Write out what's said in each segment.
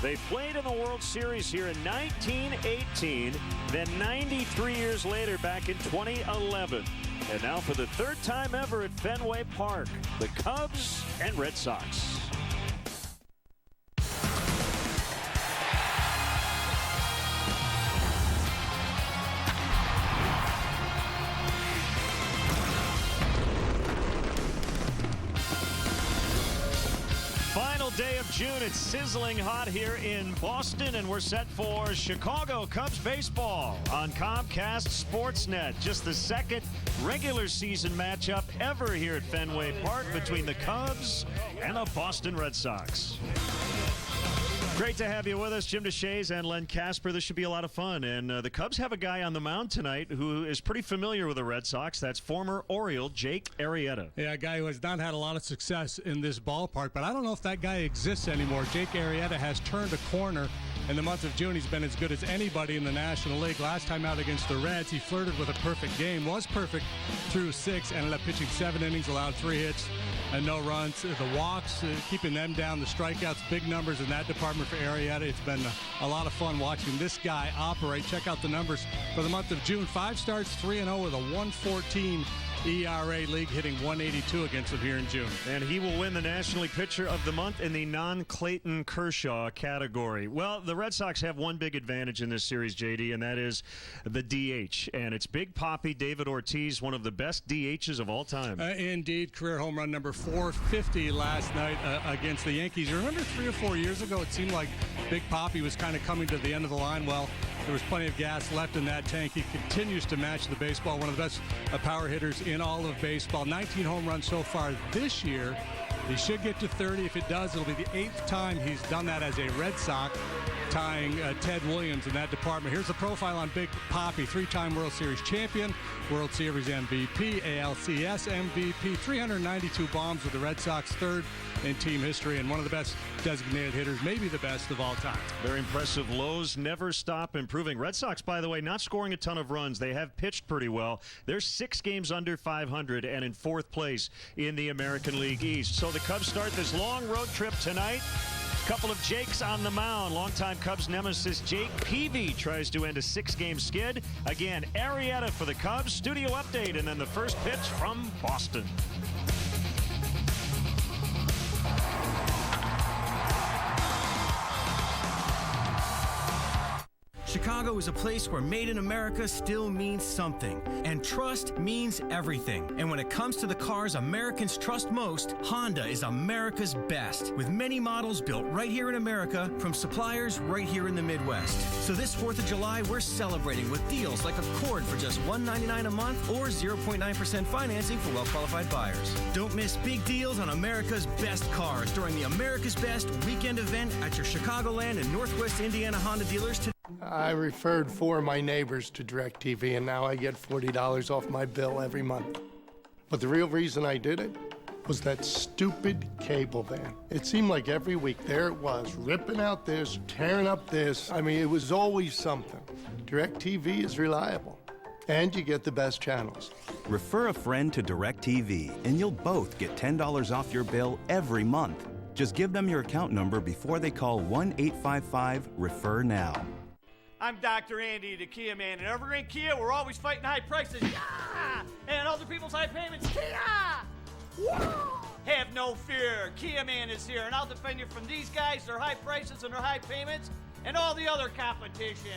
They played in the World Series here in 1918, then 93 years later back in 2011. And now for the third time ever at Fenway Park, the Cubs and Red Sox. Final day of June. It's sizzling hot here in Boston, and we're set for Chicago Cubs baseball on Comcast Sportsnet. Just the second regular season matchup ever here at Fenway Park between the Cubs and the Boston Red Sox. Great to have you with us, Jim DeShays and Len Casper. This should be a lot of fun. And the Cubs have a guy on the mound tonight who is pretty familiar with the Red Sox. That's former Oriole Jake Arrieta. Yeah, a guy who has not had a lot of success in this ballpark, but I don't know if that guy exists anymore. Jake Arrieta has turned a corner. In the month of June, he's been as good as anybody in the National League. Last time out against the Reds, he flirted with a perfect game, was perfect through 6, ended up pitching 7 innings, allowed 3 hits and no runs. The walks, keeping them down, the strikeouts, big numbers in that department for Arrieta. It's been a lot of fun watching this guy operate. Check out the numbers for the month of June. 5 starts, 3-0 with a 1.14 ERA, league hitting 182 against him here in June. And he will win the National League Pitcher of the Month in the non-Clayton Kershaw category. Well, the Red Sox have one big advantage in this series, JD, and that is the DH. And it's Big Papi David Ortiz, one of the best DHs of all time. Indeed, career home run number 450 last night against the Yankees. You remember 3 or 4 years ago, it seemed like Big Papi was kind of coming to the end of the line. Well, there was plenty of gas left in that tank. He continues to match the baseball, one of the best power hitters in all of baseball. 19 home runs so far this year. He should get to 30. If it does, it'll be the 8th time he's done that as a Red Sox, tying Ted Williams in that department. Here's the profile on Big Papi. 3-time World Series champion, World Series MVP, ALCS MVP, 392 bombs with the Red Sox, 3rd in team history, and one of the best designated hitters, maybe the best of all time. Very impressive. Lows never stop improving. Red Sox, by the way, not scoring a ton of runs. They have pitched pretty well. They're 6 games under 500 and in 4th place in the American League East. So the Cubs start this long road trip tonight. Couple of Jakes on the mound. Longtime Cubs nemesis Jake Peavy tries to end a 6-game skid. Again, Arrieta for the Cubs. Studio update, and then the first pitch from Boston. Chicago is a place where Made in America still means something, and trust means everything. And when it comes to the cars Americans trust most, Honda is America's best, with many models built right here in America from suppliers right here in the Midwest. So this 4th of July, we're celebrating with deals like Accord for just $199 a month or 0.9% financing for well-qualified buyers. Don't miss big deals on America's best cars during the America's Best weekend event at your Chicagoland and Northwest Indiana Honda dealers today. I referred 4 of my neighbors to DirecTV, and now I get $40 off my bill every month. But the real reason I did it was that stupid cable van. It seemed like every week there it was, ripping out this, tearing up this. I mean, it was always something. DirecTV is reliable, and you get the best channels. Refer a friend to DirecTV, and you'll both get $10 off your bill every month. Just give them your account number before they call 1-855-REFER-NOW. I'm Dr. Andy, the Kia man. At Evergreen Kia, we're always fighting high prices. Yeah! And other people's high payments. Kia! Whoa! Have no fear. Kia man is here, and I'll defend you from these guys, their high prices and their high payments, and all the other competition.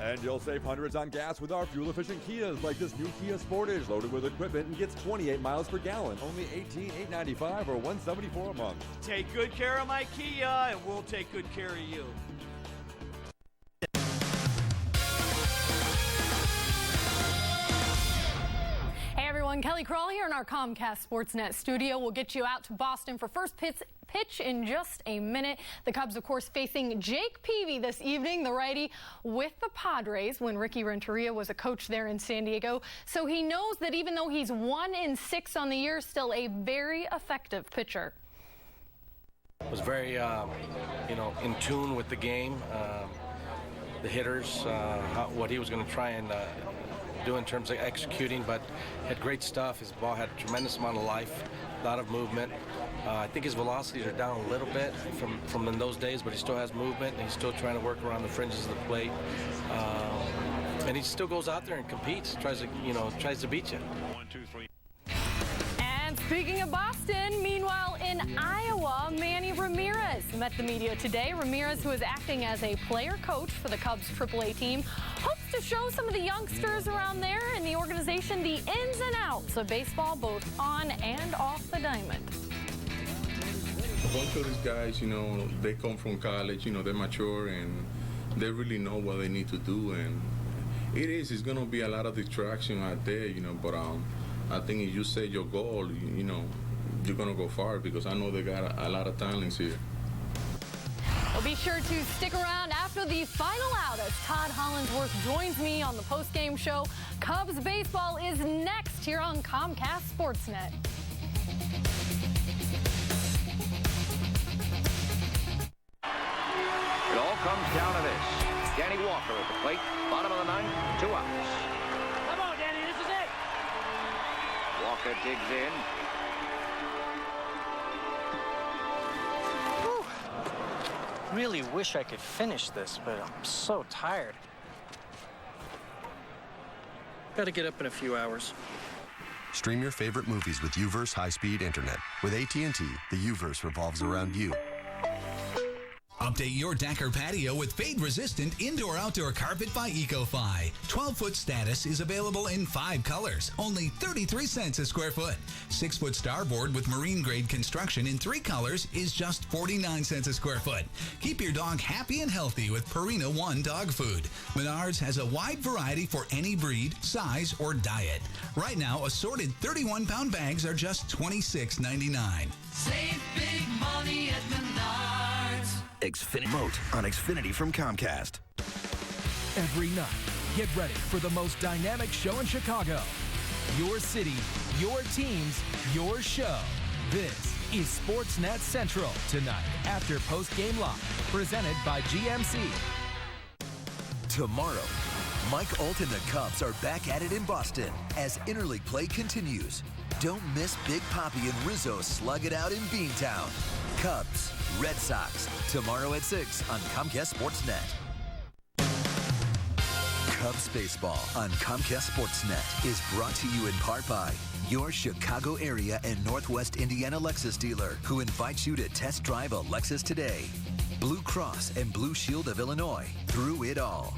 And you'll save hundreds on gas with our fuel-efficient Kias, like this new Kia Sportage, loaded with equipment and gets 28 miles per gallon. Only $18,895 or $174 a month. Take good care of my Kia, and we'll take good care of you. Hey everyone, Kelly Crawl here in our Comcast Sportsnet studio. We'll get you out to Boston for first pitch in just a minute. The Cubs, of course, facing Jake Peavy this evening, the righty with the Padres when Ricky Renteria was a coach there in San Diego. So he knows that even though he's 1-6 on the year, still a very effective pitcher. Was very, in tune with the game, the hitters, what he was going to try and do in terms of executing, but had great stuff. His ball had a tremendous amount of life, a lot of movement. I think his velocities are down a little bit from in those days, but he still has movement, and he's still trying to work around the fringes of the plate. And he still goes out there and competes, tries to beat you. 1, 2, 3. And speaking of Boston, meanwhile in Iowa, Manny Ramirez met the media today. Ramirez, who is acting as a player coach for the Cubs AAA team, hopes to show some of the youngsters around there in the organization the ins and outs of baseball, both on and off the diamond. A bunch of these guys, they come from college, they're mature and they really know what they need to do. And it's going to be a lot of distraction out there, but I think if you set your goal, you're going to go far, because I know they got a lot of talents here. Well, be sure to stick around after the final out as Todd Hollandsworth joins me on the post-game show. Cubs baseball is next here on Comcast Sportsnet. It all comes down to this. Danny Walker at the plate, bottom of the ninth, 2 outs. Come on, Danny, this is it. Walker digs in. Really wish I could finish this, but I'm so tired. Gotta get up in a few hours. Stream your favorite movies with UVerse high-speed internet. With AT&T, the UVerse revolves around you. Update your deck or patio with fade-resistant indoor-outdoor carpet by EcoFi. 12-foot status is available in 5 colors, only 33 cents a square foot. 6-foot starboard with marine-grade construction in 3 colors is just 49 cents a square foot. Keep your dog happy and healthy with Purina One dog food. Menards has a wide variety for any breed, size, or diet. Right now, assorted 31-pound bags are just $26.99. Save big money at Menards. Moat on Xfinity from Comcast. Every night, get ready for the most dynamic show in Chicago. Your city, your teams, your show. This is Sportsnet Central tonight after post-game live, presented by GMC. Tomorrow, Mike Alt and the Cubs are back at it in Boston as interleague play continues. Don't miss Big Papi and Rizzo slug it out in Beantown. Cubs, Red Sox, tomorrow at 6 on Comcast Sportsnet. Cubs baseball on Comcast Sportsnet is brought to you in part by your Chicago area and Northwest Indiana Lexus dealer, who invites you to test drive a Lexus today. Blue Cross and Blue Shield of Illinois, through it all.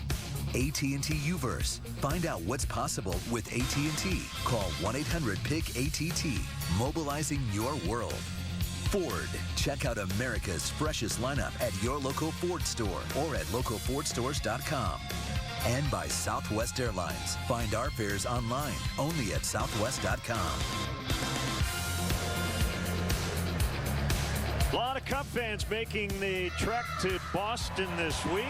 AT&T UVerse. Find out what's possible with AT&T. Call 1-800-PIC-ATT. Mobilizing your world. Ford. Check out America's freshest lineup at your local Ford store or at localfordstores.com. And by Southwest Airlines. Find our fares online, only at southwest.com. A lot of Cub fans making the trek to Boston this week.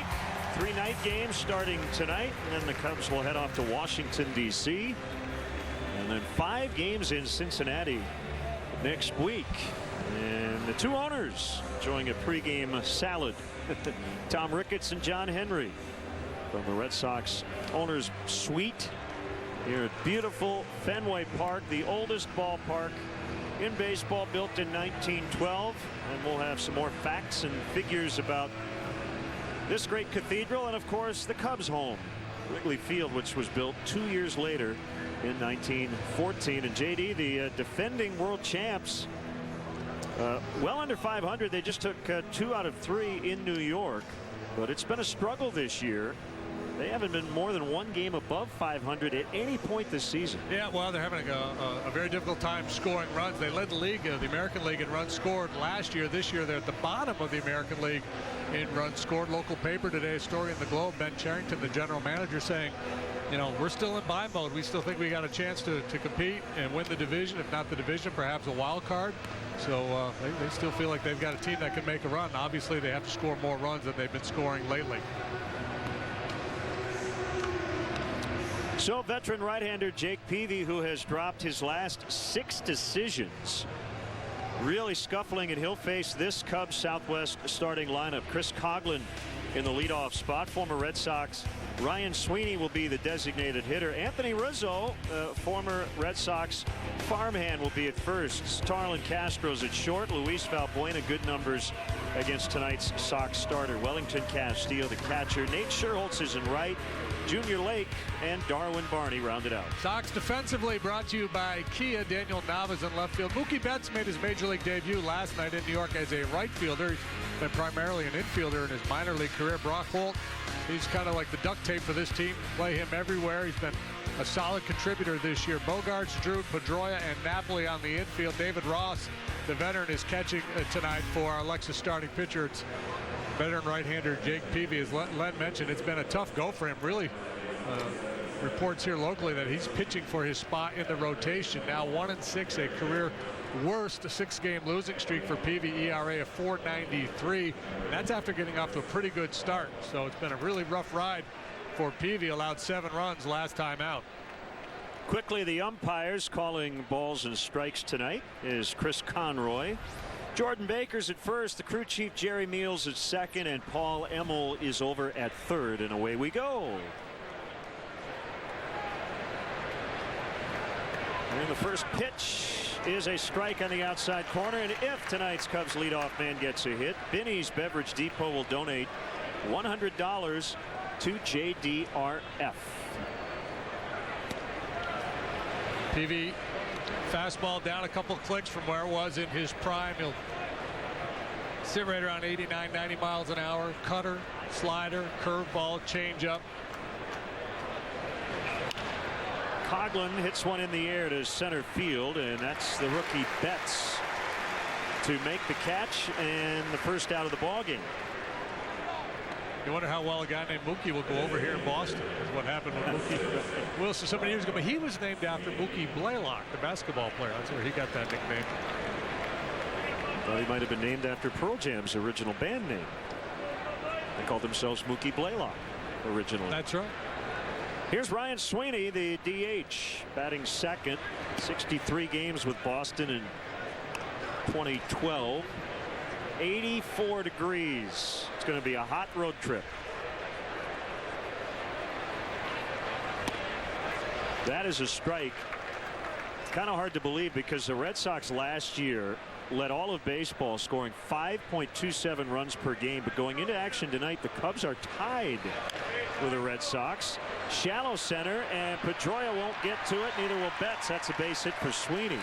3 night games starting tonight, and then the Cubs will head off to Washington, D.C. And then 5 games in Cincinnati next week. And the 2 owners enjoying a pregame salad. Tom Ricketts and John Henry from the Red Sox owners suite here at beautiful Fenway Park, the oldest ballpark in baseball, built in 1912. And we'll have some more facts and figures about this great cathedral, and of course the Cubs home, Wrigley Field, which was built 2 years later in 1914. And JD, the defending world champs, well under 500. They just took 2 out of 3 in New York, but it's been a struggle this year. They haven't been more than 1 game above 500 at any point this season. Yeah, well, they're having a very difficult time scoring runs. They led the league, the American League, in runs scored last year. This year, they're at the bottom of the American League in runs scored. Local paper today, a story in the Globe, Ben Cherington, the general manager, saying, we're still in buy mode. We still think we got a chance to compete and win the division, if not the division, perhaps a wild card. So they still feel like they've got a team that can make a run. Obviously, they have to score more runs than they've been scoring lately. So veteran right-hander Jake Peavy, who has dropped his last 6 decisions, really scuffling, and he'll face this Cubs Southwest starting lineup. Chris Coughlin in the leadoff spot. Former Red Sox Ryan Sweeney will be the designated hitter. Anthony Rizzo, former Red Sox farmhand, will be at first. Starlin Castro's at short. Luis Valbuena, good numbers against tonight's Sox starter. Wellington Castillo, the catcher. Nate Scherholtz is in right. Junior Lake and Darwin Barney rounded out. Sox defensively brought to you by Kia. Daniel Navas in left field. Mookie Betts made his major league debut last night in New York as a right fielder. He's been primarily an infielder in his minor league career. Brock Holt, he's kind of like the duct tape for this team. Play him everywhere. He's been a solid contributor this year. Bogarts, Drew, Pedroia, and Napoli on the infield. David Ross, the veteran, is catching tonight for our Lexus starting pitcher. It's veteran right-hander Jake Peavy. As Len mentioned, it's been a tough go for him. Really, reports here locally that he's pitching for his spot in the rotation. Now 1-6, a career worst 6-game losing streak for Peavy. ERA of 4.93. And that's after getting off to a pretty good start. So it's been a really rough ride for Peavy. Allowed 7 runs last time out. Quickly, the umpires calling balls and strikes tonight is Chris Conroy. Jordan Baker's at first, the crew chief Jerry Meals at second, and Paul Emmel is over at third, and away we go. And the first pitch is a strike on the outside corner, and if tonight's Cubs leadoff man gets a hit, Binny's Beverage Depot will donate $100 to JDRF. Peavy, fastball down a couple clicks from where it was in his prime. He'll sit right around 89, 90 miles an hour. Cutter, slider, curveball, changeup. Coughlin hits one in the air to center field, and that's the rookie Betts to make the catch and the first out of the ball game. You wonder how well a guy named Mookie will go over here in Boston. That's what happened with Mookie Wilson so many years ago. But he was named after Mookie Blaylock, the basketball player. That's where he got that nickname. Well, he might have been named after Pearl Jam's original band name. They called themselves Mookie Blaylock originally. That's right. Here's Ryan Sweeney, the DH, batting second. 63 games with Boston in 2012. 84 degrees. It's going to be a hot road trip. That is a strike. It's kind of hard to believe because the Red Sox last year led all of baseball, scoring 5.27 runs per game. But going into action tonight, the Cubs are tied with the Red Sox. Shallow center, and Pedroia won't get to it. Neither will Betts. That's a base hit for Sweeney.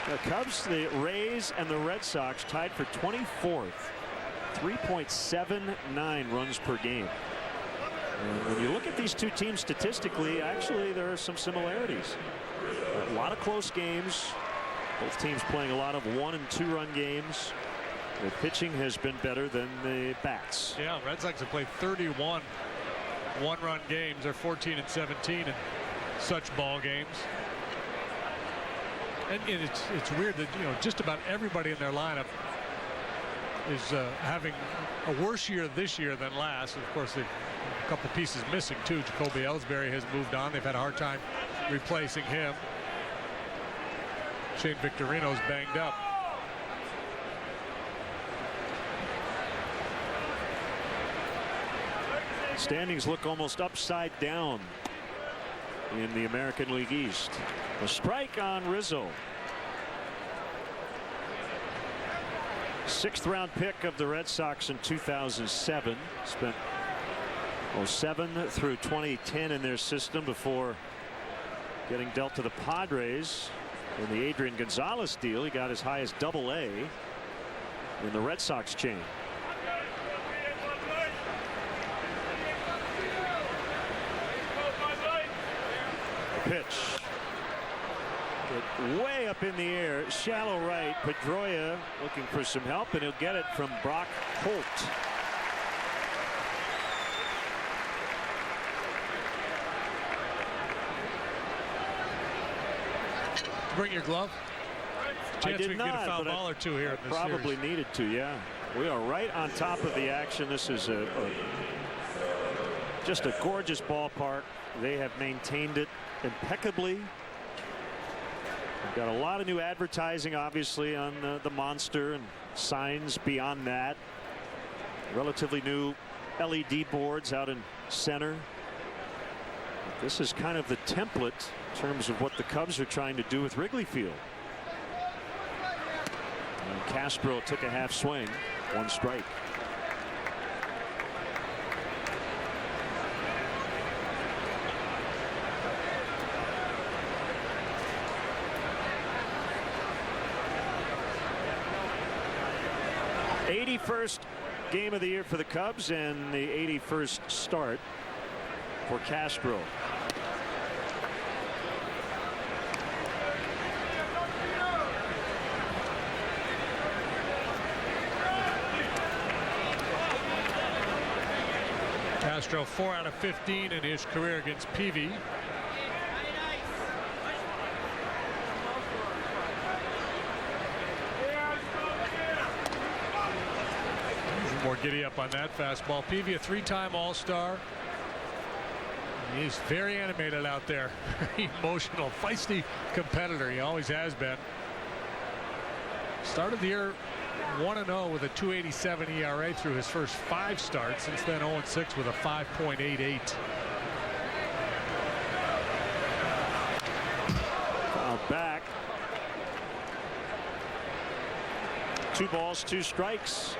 The Cubs, the Rays, and the Red Sox tied for 24th. 3.79 runs per game. And when you look at these two teams statistically, actually there are some similarities. A lot of close games. Both teams playing a lot of 1- and 2-run games. The pitching has been better than the bats. Yeah, Red Sox have played 31 one-run games. They're 14 and 17 in such ball games. And it's weird that, you know, just about everybody in their lineup is having a worse year this year than last. Of course, a couple pieces missing too. Jacoby Ellsbury has moved on. They've had a hard time replacing him. Shane Victorino's banged up. Standings look almost upside down in the American League East. A strike on Rizzo. 6th round pick of the Red Sox in 2007. Spent 07 through 2010 in their system before getting dealt to the Padres in the Adrian Gonzalez deal. He got as high as AA in the Red Sox chain. The pitch. Way up in the air, shallow right. Pedroia looking for some help, and he'll get it from Brock Holt. Bring your glove. I did we can not, get a foul but ball or two here. I probably series. needed to. Yeah, we are right on top of the action. This is just a gorgeous ballpark. They have maintained it impeccably. We've got a lot of new advertising, obviously, on the Monster and signs beyond that. Relatively new LED boards out in center. This is kind of the template in terms of what the Cubs are trying to do with Wrigley Field. And Castro took a half swing, 1 strike. '81st game of the year for the Cubs and the 81st start for Castro. Castro 4 out of 15 in his career against Peavy. More giddy up on that fastball. Peavy, a 3-time All-Star. He's very animated out there. Very emotional, feisty competitor. He always has been. Started the year 1-0 with a 2.87 ERA through his first 5 starts. Since then 0-6 with a 5.88. Foul back. 2 balls, 2 strikes.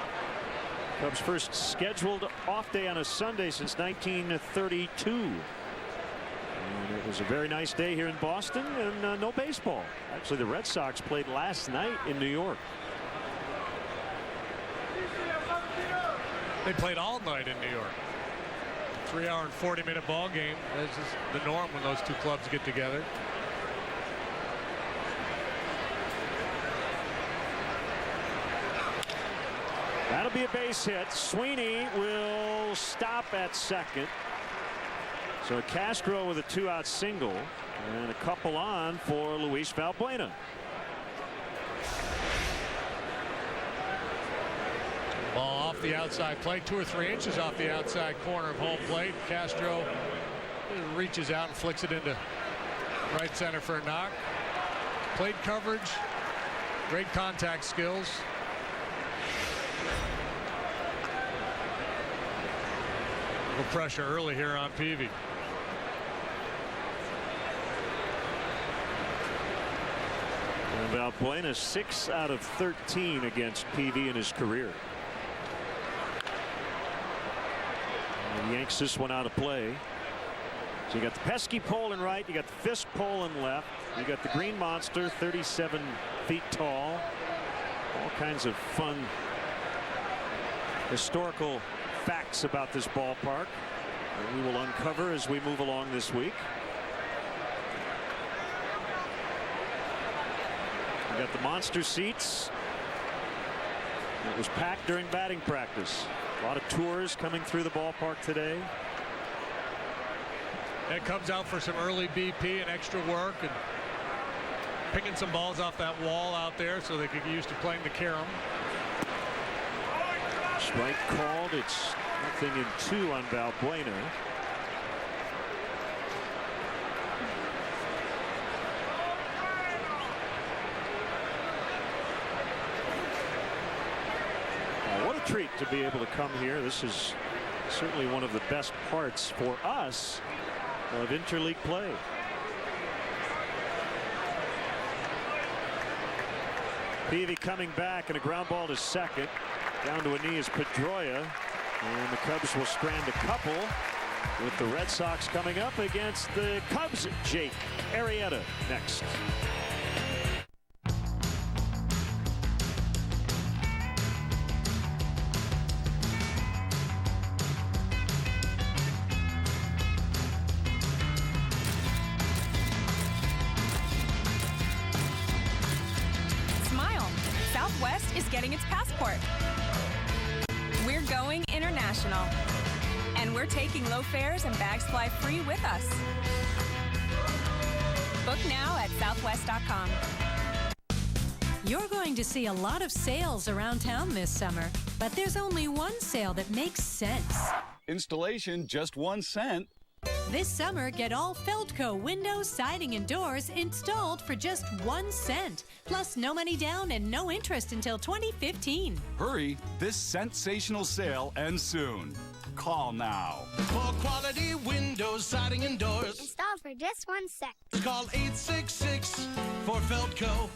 Cubs' first scheduled off day on a Sunday since 1932. And it was a very nice day here in Boston, and no baseball. Actually, the Red Sox played last night in New York. They played all night in New York. 3-hour and 40-minute ball game. This is the norm when those 2 clubs get together. That'll be a base hit. Sweeney will stop at second. So Castro with a 2-out single and a couple on for Luis Valbuena. Ball off the outside plate, 2 or 3 inches off the outside corner of home plate. Castro reaches out and flicks it into right center for a knock. Plate coverage, great contact skills. A little pressure early here on Peavy. And Valbuena 6 out of 13 against Peavy in his career. And the Yanks this one out of play. So you got the pesky pole in right, you got the fist pole in left, you got the green monster 37 feet tall. All kinds of fun historical facts about this ballpark that we will uncover as we move along this week. We got the monster seats. It was packed during batting practice. A lot of tours coming through the ballpark today. It comes out for some early BP and extra work and picking some balls off that wall out there so they could get used to playing the carom. Strike called. It's 0-2 on Valbuena. What a treat to be able to come here. This is certainly one of the best parts for us of interleague play. Peavy coming back and a ground ball to second. Down to a knee is Pedroia, and the Cubs will strand a couple with the Red Sox coming up against the Cubs. Jake Arrieta next. Smile. Southwest is getting its passport. We're going international, and we're taking low fares and bags fly free with us. Book now at southwest.com. You're going to see a lot of sales around town this summer, but there's only one sale that makes sense. Installation just 1 cent. This summer, get all Feldco windows, siding, and doors installed for just 1 cent. Plus, no money down and no interest until 2015. Hurry, this sensational sale ends soon. Call now. For quality windows, siding, and doors. Installed for just 1 cent. Call 866 for Feldco.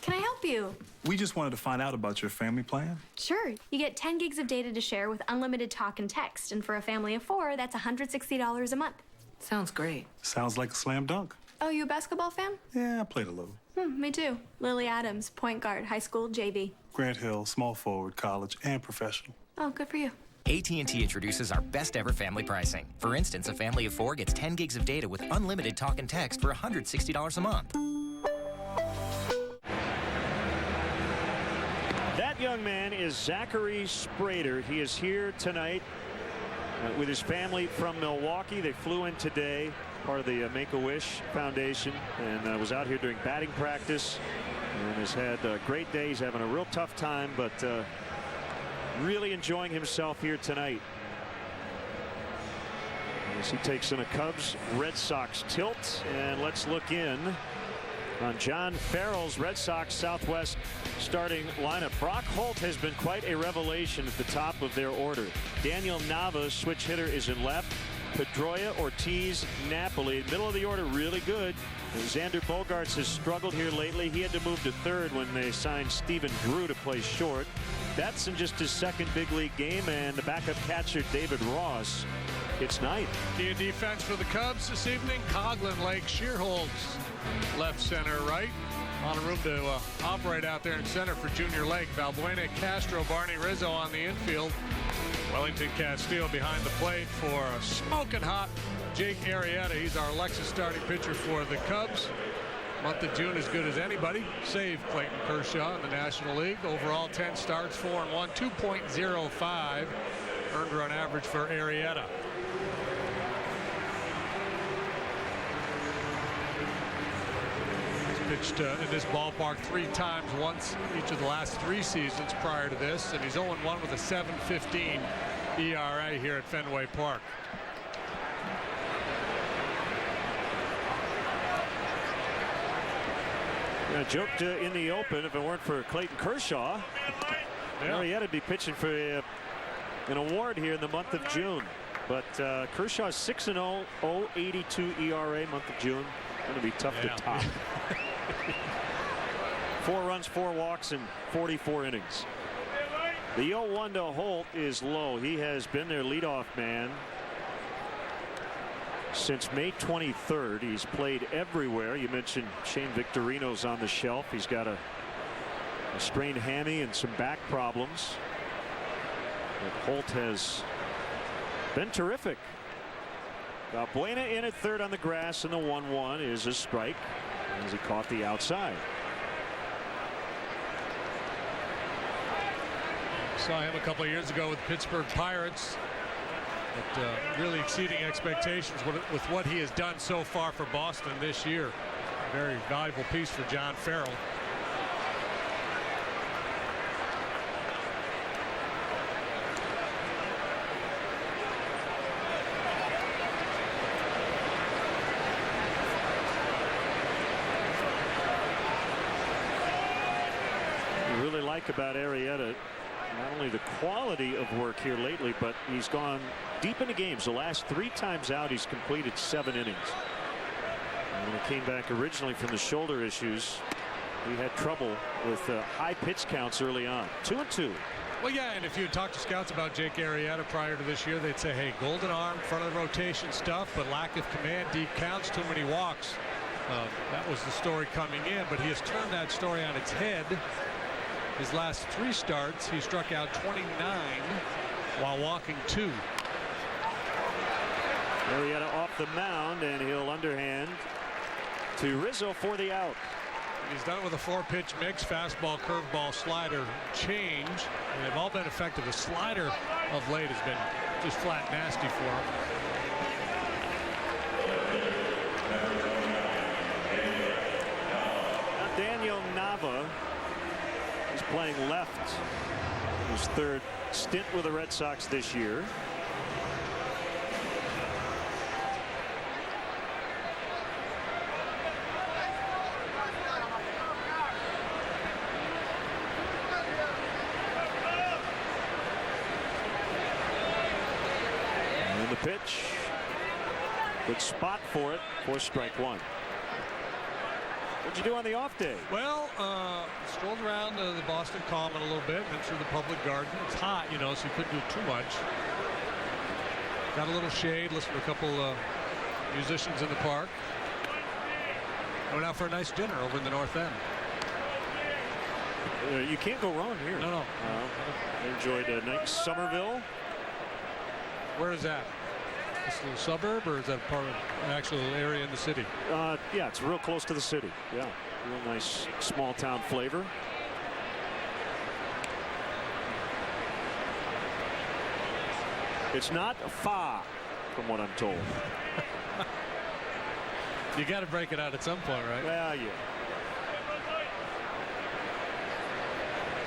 Can I help you? We just wanted to find out about your family plan. Sure. You get 10 gigs of data to share with unlimited talk and text. And for a family of 4, that's $160 a month. Sounds great. Sounds like a slam dunk. Oh, you a basketball fan? Yeah, I played a little. Me too. Lily Adams, point guard, high school, JV. Grant Hill, small forward, college, and professional. Oh, good for you. AT&T introduces our best ever family pricing. For instance, a family of 4 gets 10 gigs of data with unlimited talk and text for $160 a month. That young man is Zachary Sprader. He is here tonight with his family from Milwaukee. They flew in today, part of the Make-A-Wish Foundation, and was out here during batting practice and has had a great day. He's having a real tough time, but really enjoying himself here tonight as he takes in a Cubs-Red Sox tilt. And let's look in on John Farrell's Red Sox Southwest starting lineup. Brock Holt has been quite a revelation at the top of their order. Daniel Nava, switch hitter, is in left. Pedroia, Ortiz, Napoli. Middle of the order, really good. And Xander Bogaerts has struggled here lately. He had to move to third when they signed Stephen Drew to play short. That's in just his second big league game, and the backup catcher, David Ross, hits ninth. Key defense for the Cubs this evening. Coughlin, Lake, Shearholtz, left, center, right. A lot of room to operate out there in center for Junior Lake. Valbuena, Castro, Barney Rizzo on the infield. Wellington Castillo behind the plate for a smoking hot Jake Arrieta. He's our Lexus starting pitcher for the Cubs. Month of June as good as anybody, save Clayton Kershaw in the National League. Overall 10 starts, 4-1, 2.05 earned run average for Arrieta. He's pitched in this ballpark 3 times, once each of the last 3 seasons prior to this, and he's 0-1 with a 7.15 ERA here at Fenway Park. I joked in the open, if it weren't for Clayton Kershaw, Arrieta'd be pitching for an award here in the month of June. But Kershaw's 6-0, 0.82 ERA month of June. Going to be tough to top. 4 runs, 4 walks, and 44 innings. The 0-1 to Holt is low. He has been their leadoff man since May 23rd. He's played everywhere. You mentioned Shane Victorino's on the shelf. He's got a sprained hammy and some back problems. But Holt has been terrific. Valbuena in at third on the grass, and the 1-1 is a strike as he caught the outside. Saw him a couple of years ago with Pittsburgh Pirates. But really exceeding expectations with what he has done so far for Boston this year. Very valuable piece for John Farrell. Really like about Arrieta, not only the quality of work here lately, but he's gone deep into games. The last 3 times out, he's completed 7 innings. And when he came back originally from the shoulder issues, he had trouble with high pitch counts early on. 2-2. Well, yeah, and if you had talked to scouts about Jake Arrieta prior to this year, they'd say, hey, golden arm, front of the rotation stuff, but lack of command, deep counts, too many walks. That was the story coming in, but he has turned that story on its head. His last 3 starts, he struck out 29 while walking 2. Arrieta off the mound, and he'll underhand to Rizzo for the out. And he's done it with a 4-pitch mix, fastball, curveball, slider, change, and they've all been effective. The slider of late has been just flat nasty for him. Now Daniel Nava is playing left. His 3rd stint with the Red Sox this year. pitch. Good spot for it. For strike one. What'd you do on the off day? Well, strolled around the Boston Common a little bit, then through the public garden. It's hot, you know, so you couldn't do too much. Got a little shade, listened to a couple musicians in the park. Went out for a nice dinner over in the North End. You can't go wrong here. No. I enjoyed a night in Somerville. Where is that? This little suburb, or is that part of an actual area in the city? Yeah, it's real close to the city. Yeah, real nice small town flavor. It's not far, from what I'm told. You got to break it out at some point, right? Well, yeah.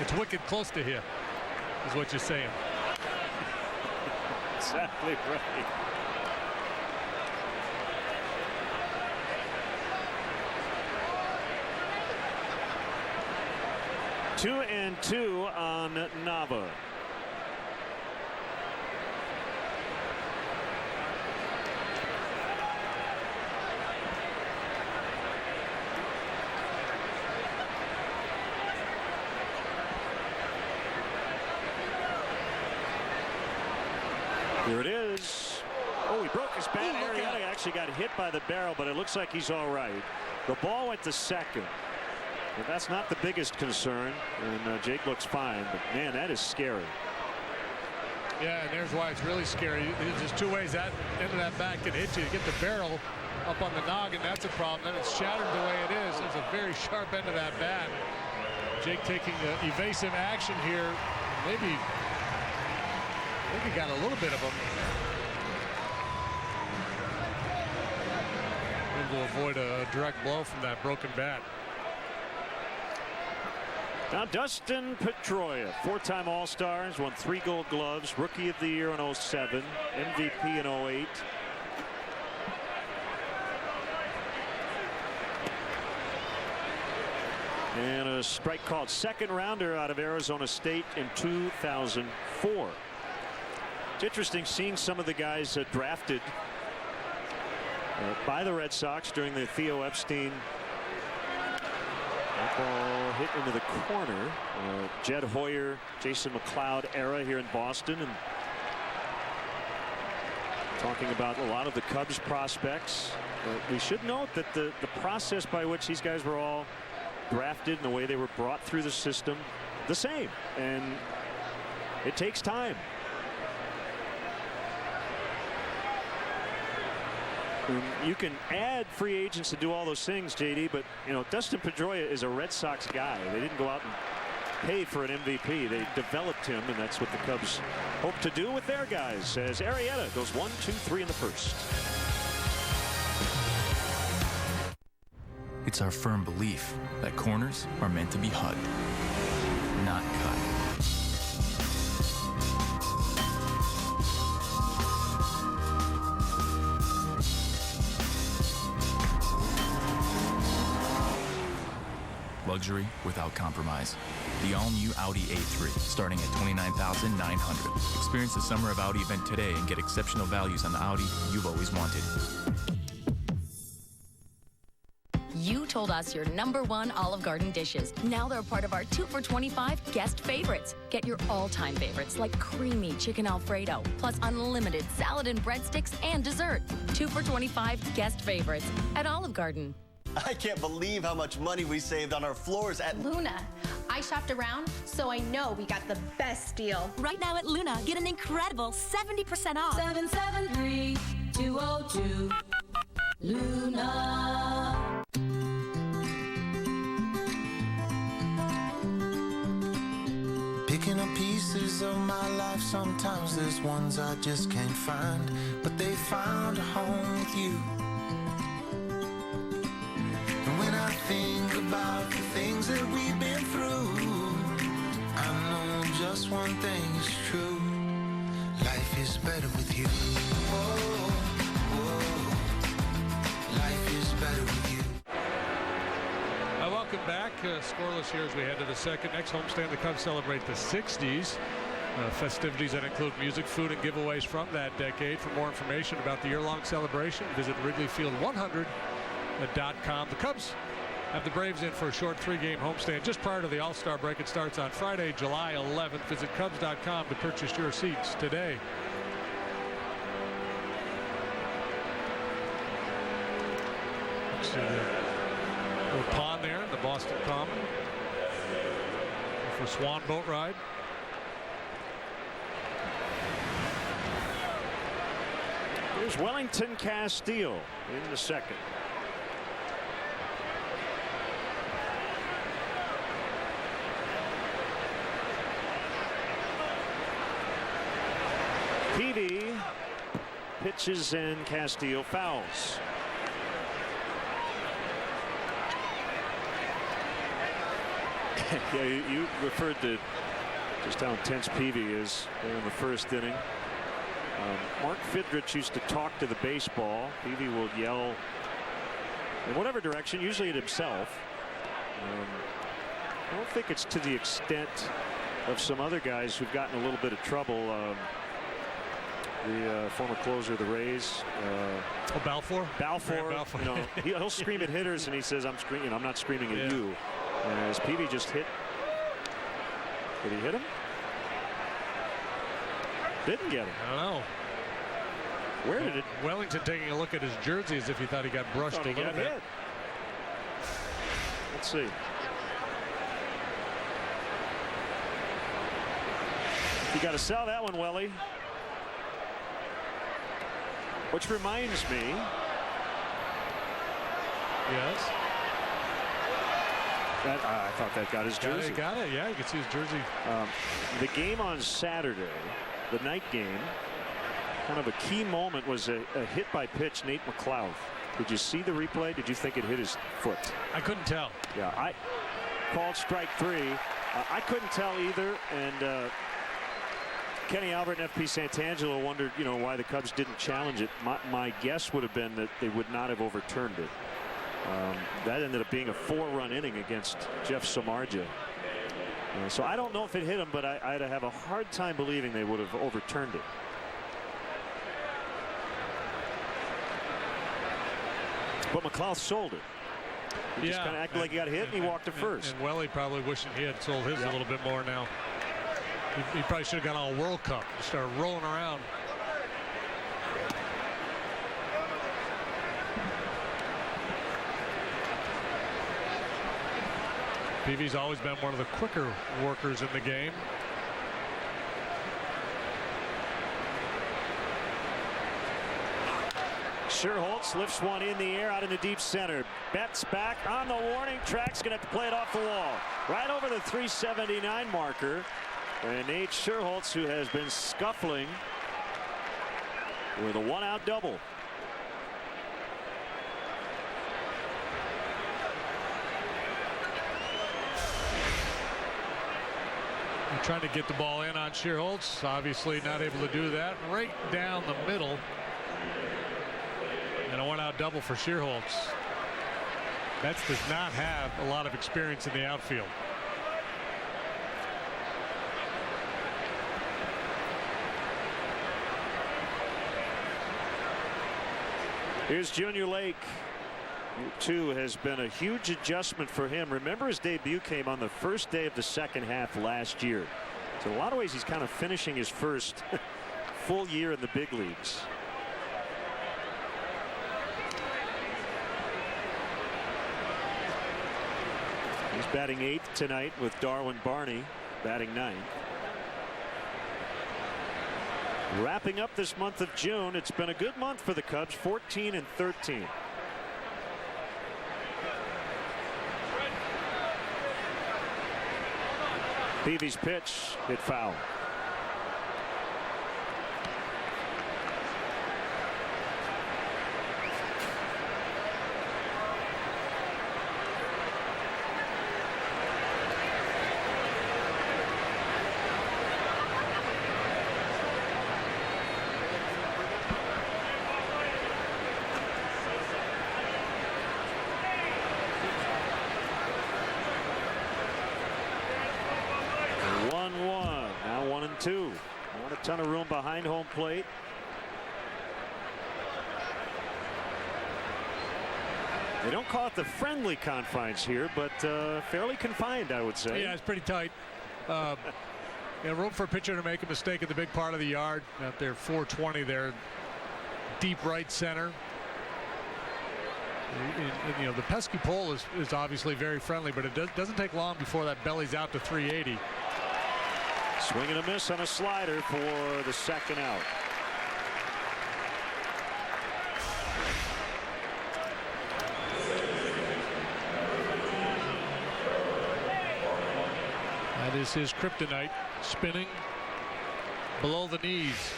It's wicked close to here, is what you're saying. Exactly right. Two and two on Nava. Here it is. Oh, he broke his bat. Arrieta actually got hit by the barrel, but it looks like he's all right. The ball went to second. But that's not the biggest concern, and Jake looks fine. But, man, that is scary. Yeah, and there's why it's really scary. There's just two ways that end of that bat can hit you. You get the barrel up on the noggin, that's a problem. Then it's shattered the way it is. It's a very sharp end of that bat. Jake taking evasive action here. Maybe got a little bit of them. Able to avoid a direct blow from that broken bat. Now Dustin Pedroia, four-time All-Star, won 3 Gold Gloves, Rookie of the Year in 07, MVP in 08. And a strike called, second rounder out of Arizona State in 2004. It's interesting seeing some of the guys drafted by the Red Sox during the Theo Epstein ball hit into the corner. Jed Hoyer, Jason McLeod era here in Boston, and talking about a lot of the Cubs prospects. We should note that the process by which these guys were all drafted and the way they were brought through the system, the same, and it takes time. You can add free agents to do all those things, JD, but you know Dustin Pedroia is a Red Sox guy. They didn't go out and pay for an MVP. They developed him, and that's what the Cubs hope to do with their guys. As Arrieta goes 1, 2, 3 in the first. It's our firm belief that corners are meant to be hugged, not cut. Luxury without compromise. The all-new Audi A3, starting at $29,900. Experience the Summer of Audi event today and get exceptional values on the Audi you've always wanted. You told us your #1 Olive Garden dishes. Now they're part of our 2 for $25 guest favorites. Get your all-time favorites like creamy chicken Alfredo, plus unlimited salad and breadsticks and dessert. 2 for $25 guest favorites at Olive Garden. I can't believe how much money we saved on our floors at Luna. I shopped around, so I know we got the best deal. Right now at Luna, get an incredible 70% off. 773-202. Luna. Picking up pieces of my life, sometimes there's ones I just can't find, but they found a home with you. And when I think about the things that we've been through, I know just one thing is true. Life is better with you. Oh, oh, life is better with you. Welcome back. Scoreless here as we head to the second. Next homestand, the Cubs celebrate the 60s. festivities that include music, food, and giveaways from that decade. For more information about the year-long celebration, visit WrigleyField100.com. The Cubs have the Braves in for a short 3-game homestand just prior to the All-Star break. It starts on Friday, July 11th. Visit Cubs.com to purchase your seats today. Let's see the little pond there in the Boston Common for Swan boat ride. Here's Wellington Castillo in the second. Peavy pitches and Castillo fouls. Yeah, you referred to just how intense Peavy is in the first inning. Mark Fidrich used to talk to the baseball. Peavy will yell in whatever direction, usually at himself. I don't think it's to the extent of some other guys who've gotten a little bit of trouble. The former closer of the Rays. Balfour? Balfour. Balfour. You know, he'll scream at hitters, and he says, I'm screaming. I'm not screaming at you. As Peavy just hit. Did he hit him? Didn't get him. I don't know. Where did it? Wellington taking a look at his jersey as if he thought he got brushed a little bit. Hit. Let's see. You got to sell that one, Welly. Which reminds me. Yes. That, I thought that got his jersey. Got it. Yeah, you can see his jersey. The game on Saturday, the night game, kind of a key moment was a hit by pitch, Nate McLeod. Did you see the replay? Did you think it hit his foot? I couldn't tell. Yeah, I called strike 3. I couldn't tell either, and Kenny Albert and FP Santangelo wondered, why the Cubs didn't challenge it. My guess would have been that they would not have overturned it. That ended up being a 4-run inning against Jeff Samardzija. So I don't know if it hit him, but I'd have a hard time believing they would have overturned it. But McLeod sold it. He just kind of acted like he got hit, and he walked to first. And Welly probably wishing he had sold his a little bit more now. He probably should have gone all World Cup and started rolling around. Peavy's always been one of the quicker workers in the game. Sherholtz lifts one in the air out in the deep center. Betts back on the warning track's going to have to play it off the wall. Right over the 379 marker. And Nate Sherholtz, who has been scuffling with a 1-out double. They're trying to get the ball in on Sherholtz. Obviously not able to do that. Right down the middle. And a 1-out double for Sherholtz. Betts does not have a lot of experience in the outfield. Here's Junior Lake. Too has been a huge adjustment for him. Remember, his debut came on the first day of the second half last year. So in a lot of ways, he's kind of finishing his first full year in the big leagues. He's batting 8th tonight with Darwin Barney batting 9th. Wrapping up this month of June, it's been a good month for the Cubs, 14-13. Peavy's pitch hit foul. 2. Not a ton of room behind home plate. They don't call it the friendly confines here, but fairly confined, I would say. Yeah, it's pretty tight. Room for a pitcher to make a mistake at the big part of the yard. Out there, 420 there, deep right center. And, the pesky pole is obviously very friendly, but it doesn't take long before that belly's out to 380. Swing and a miss on a slider for the second out. That is his kryptonite, spinning below the knees.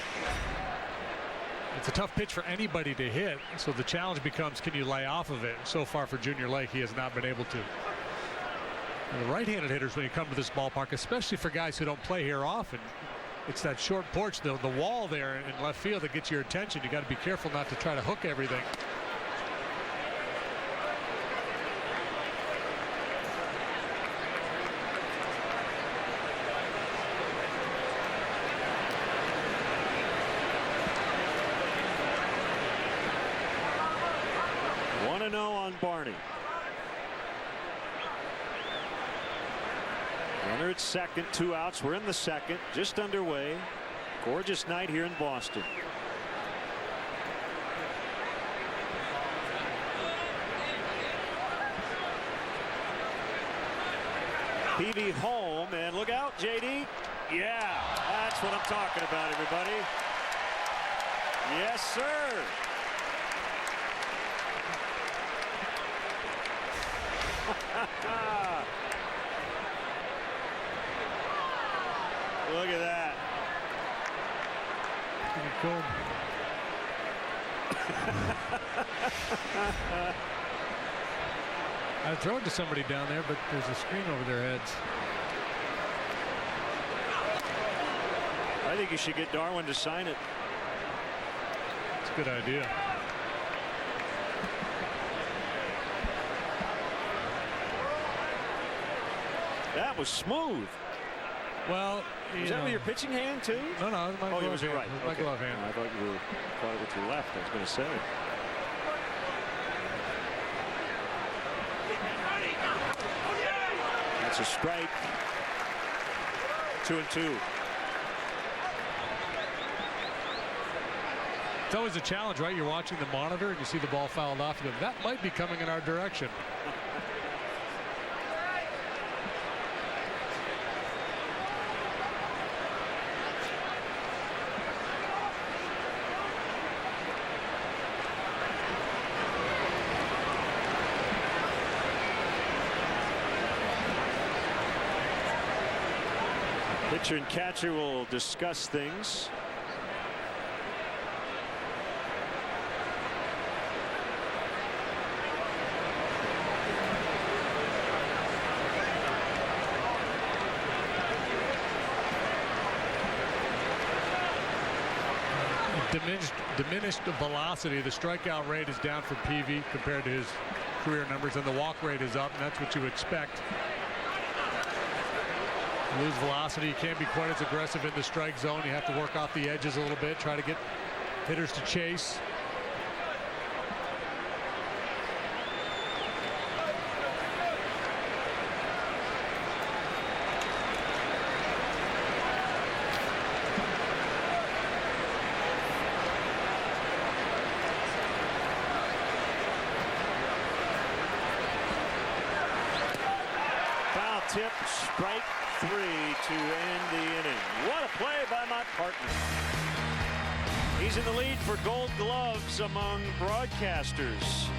It's a tough pitch for anybody to hit, so the challenge becomes, can you lay off of it? So far for Junior Lake, he has not been able to. And the right-handed hitters, when you come to this ballpark, especially for guys who don't play here often, it's that short porch, the wall there in left field that gets your attention. You got to be careful not to try to hook everything. On Barney. Runner at second, 2 outs. We're in the second, just underway. Gorgeous night here in Boston. Peavy home, and look out, JD. Yeah, that's what I'm talking about, everybody. Yes, sir. Look at that. Cool. I'd throw it to somebody down there, but there's a screen over their heads. I think you should get Darwin to sign it. It's a good idea. That was smooth. Well, is that with your pitching hand too? No, it was my glove hand. It was your right. It was my glove hand. I thought you caught it with your left. I was going to say. That's a strike. 2-2. It's always a challenge, right? You're watching the monitor and you see the ball fouled off. You go, that might be coming in our direction. Pitcher and catcher will discuss things. Diminished velocity. The strikeout rate is down for Peavy compared to his career numbers, and the walk rate is up, and that's what you expect. Lose velocity, you can't be quite as aggressive in the strike zone. You have to work off the edges a little bit, try to get hitters to chase. Tip, strike 3 to end the inning. What a play by my partner. He's in the lead for Gold Gloves among broadcasters.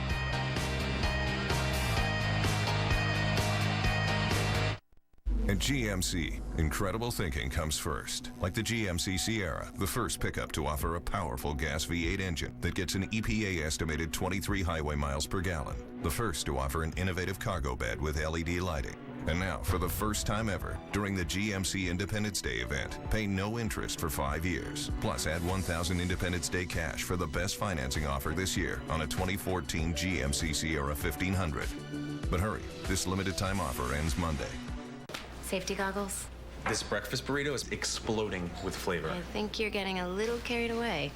At GMC, incredible thinking comes first. Like the GMC Sierra, the first pickup to offer a powerful gas V8 engine that gets an EPA estimated 23 highway miles per gallon. The first to offer an innovative cargo bed with LED lighting. And now, for the first time ever, during the GMC Independence Day event, pay no interest for 5 years. Plus, add $1,000 Independence Day cash for the best financing offer this year on a 2014 GMC Sierra 1500. But hurry, this limited time offer ends Monday. Safety goggles? This breakfast burrito is exploding with flavor. I think you're getting a little carried away.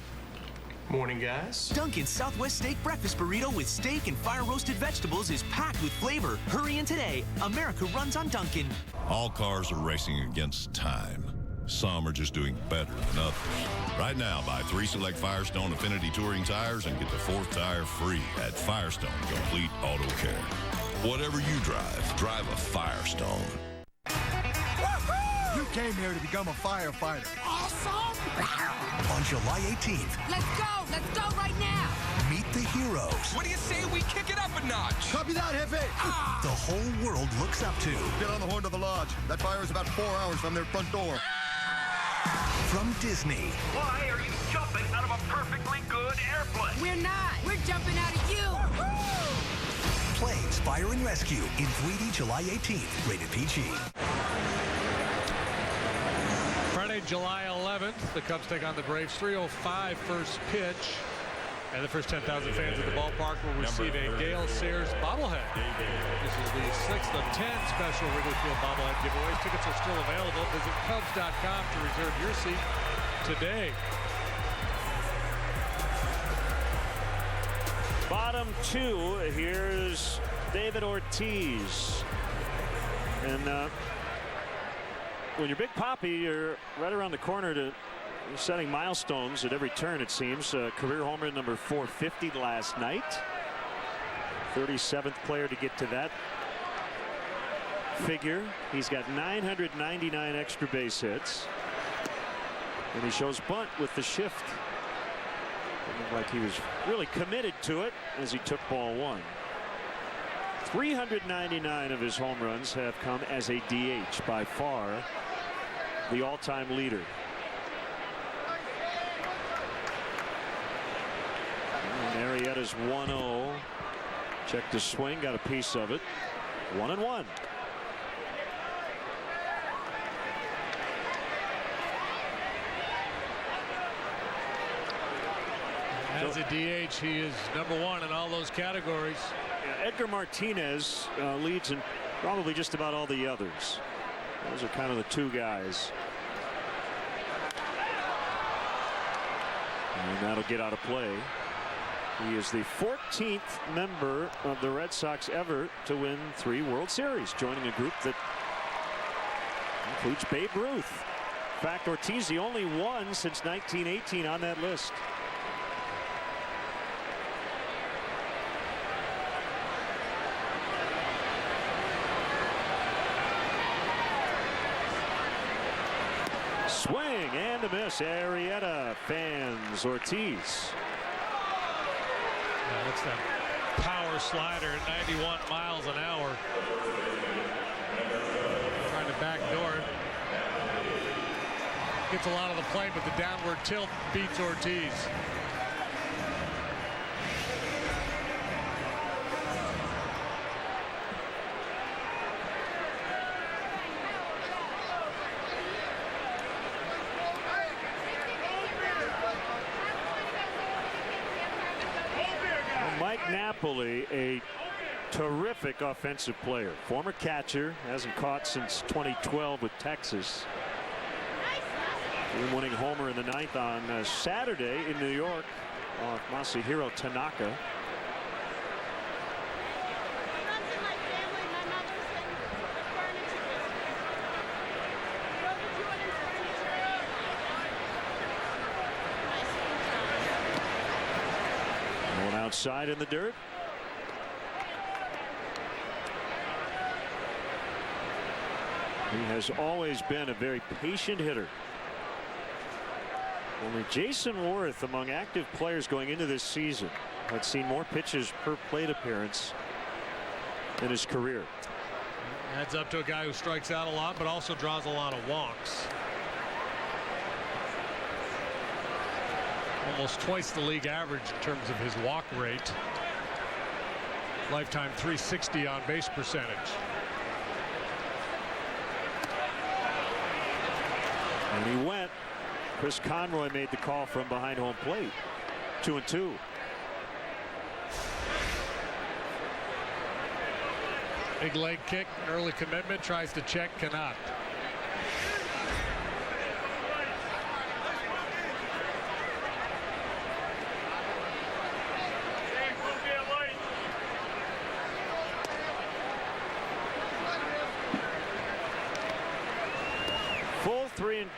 Morning, guys. Dunkin's Southwest Steak Breakfast Burrito with steak and fire-roasted vegetables is packed with flavor. Hurry in today. America runs on Dunkin'. All cars are racing against time. Some are just doing better than others. Right now, buy 3 select Firestone Affinity Touring tires and get the 4th tire free at Firestone Complete Auto Care. Whatever you drive, drive a Firestone. You came here to become a firefighter. Awesome! On July 18th, Let's go right now! meet the heroes. What do you say we kick it up a notch? Copy that, Jefe. The whole world looks up to. Get on the horn to the lodge. That fire is about 4 hours from their front door. From Disney. Why are you jumping out of a perfectly good airplane? We're not. We're jumping out of you. Planes, Fire and Rescue in 3D July 18th. Rated PG. Friday, July 11th, the Cubs take on the Braves. 3:05 first pitch. And the first 10,000 fans at the ballpark will receive a Gale Sayers bobblehead. This is the 6th of 10 special Wrigley Field bobblehead giveaways. Tickets are still available. Visit Cubs.com to reserve your seat today. Bottom 2, here's David Ortiz. And when you're Big Papi, you're right around the corner to setting milestones at every turn, it seems. Career homer number 450 last night. 37th player to get to that figure. He's got 999 extra base hits. And he shows bunt with the shift. It looked like he was really committed to it as he took ball 1. 399 of his home runs have come as a DH, by far the all-time leader. And Arrieta's 1-0. Checked the swing, got a piece of it. 1-1. As a DH, he is #1 in all those categories. Yeah, Edgar Martinez leads in probably just about all the others. Those are kind of the 2 guys. And that'll get out of play. He is the 14th member of the Red Sox ever to win 3 World Series, joining a group that includes Babe Ruth. In fact, Ortiz the only one since 1918 on that list. Swing and a miss. Arrieta fans Ortiz. That's that power slider at 91 miles an hour. Trying to backdoor it. Gets a lot of the play, but the downward tilt beats Ortiz. Napoli, a terrific offensive player, former catcher, hasn't caught since 2012 with Texas. Winning homer in the 9th on Saturday in New York off Masahiro Tanaka. Outside in the dirt. He has always been a very patient hitter. Only Jason Worth, among active players going into this season, had seen more pitches per plate appearance in his career. Adds up to a guy who strikes out a lot, but also draws a lot of walks. Almost twice the league average in terms of his walk rate. Lifetime .360 on base percentage. And he went. Chris Conroy made the call from behind home plate. 2-2. Big leg kick, early commitment, tries to check, cannot.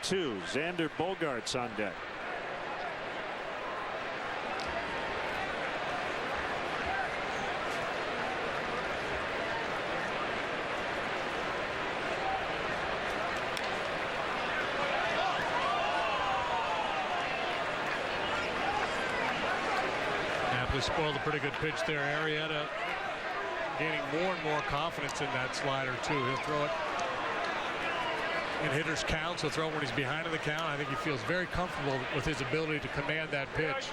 1-2. Xander Bogaerts on deck. Napoli spoiled a pretty good pitch there. Arrieta gaining more and more confidence in that slider too. He'll throw it in hitters' counts. He'll throw it when he's behind in the count. I think he feels very comfortable with his ability to command that pitch.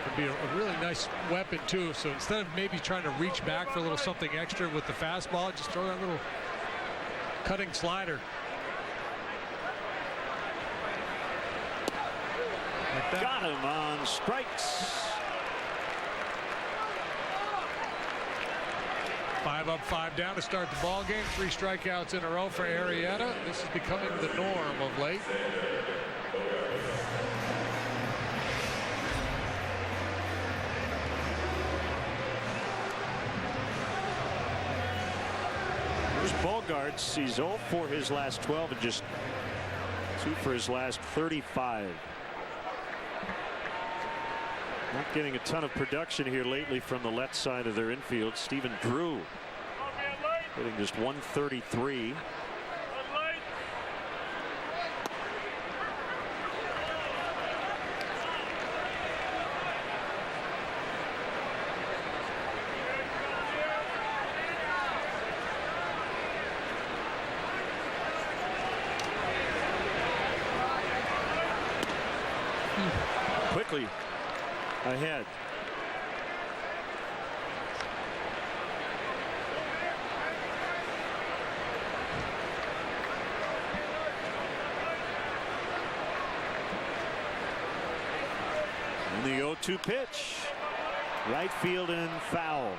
Could be a really nice weapon too. So instead of maybe trying to reach back for a little something extra with the fastball, just throw that little cutting slider. Like that. Got him on strikes. 5 up, 5 down to start the ball game. 3 strikeouts in a row for Arrieta. This is becoming the norm of late. There's Bogaerts. He's 0 for his last 12 and just 2 for his last 35. Not getting a ton of production here lately from the left side of their infield. Stephen Thru hitting just 133. Quickly ahead. And the 0-2 pitch. Right field and foul.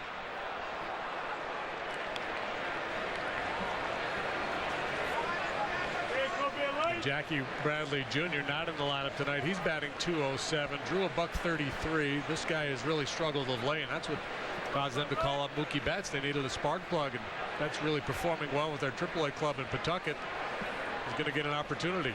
Jackie Bradley Jr. not in the lineup tonight. He's batting .207. Drew a .133. This guy has really struggled of late, and that's what caused them to call up Mookie Betts. They needed a spark plug, and Betts really performing well with their AAA club in Pawtucket. He's going to get an opportunity.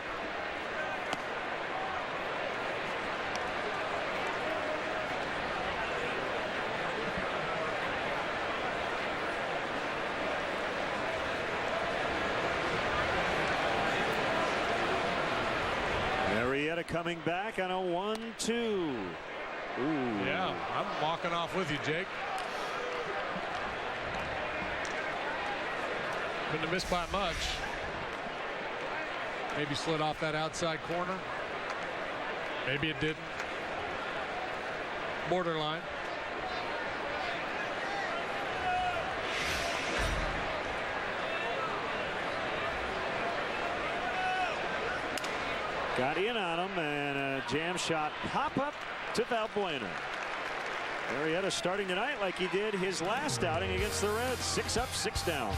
Arrieta coming back on a 1-2. Ooh. Yeah, I'm walking off with you, Jake. Couldn't have missed by much. Maybe slid off that outside corner. Maybe it didn't. Borderline. Got in on him, and a jam shot pop up to Valbuena. Arrieta starting tonight like he did his last outing against the Reds. 6 up, 6 down.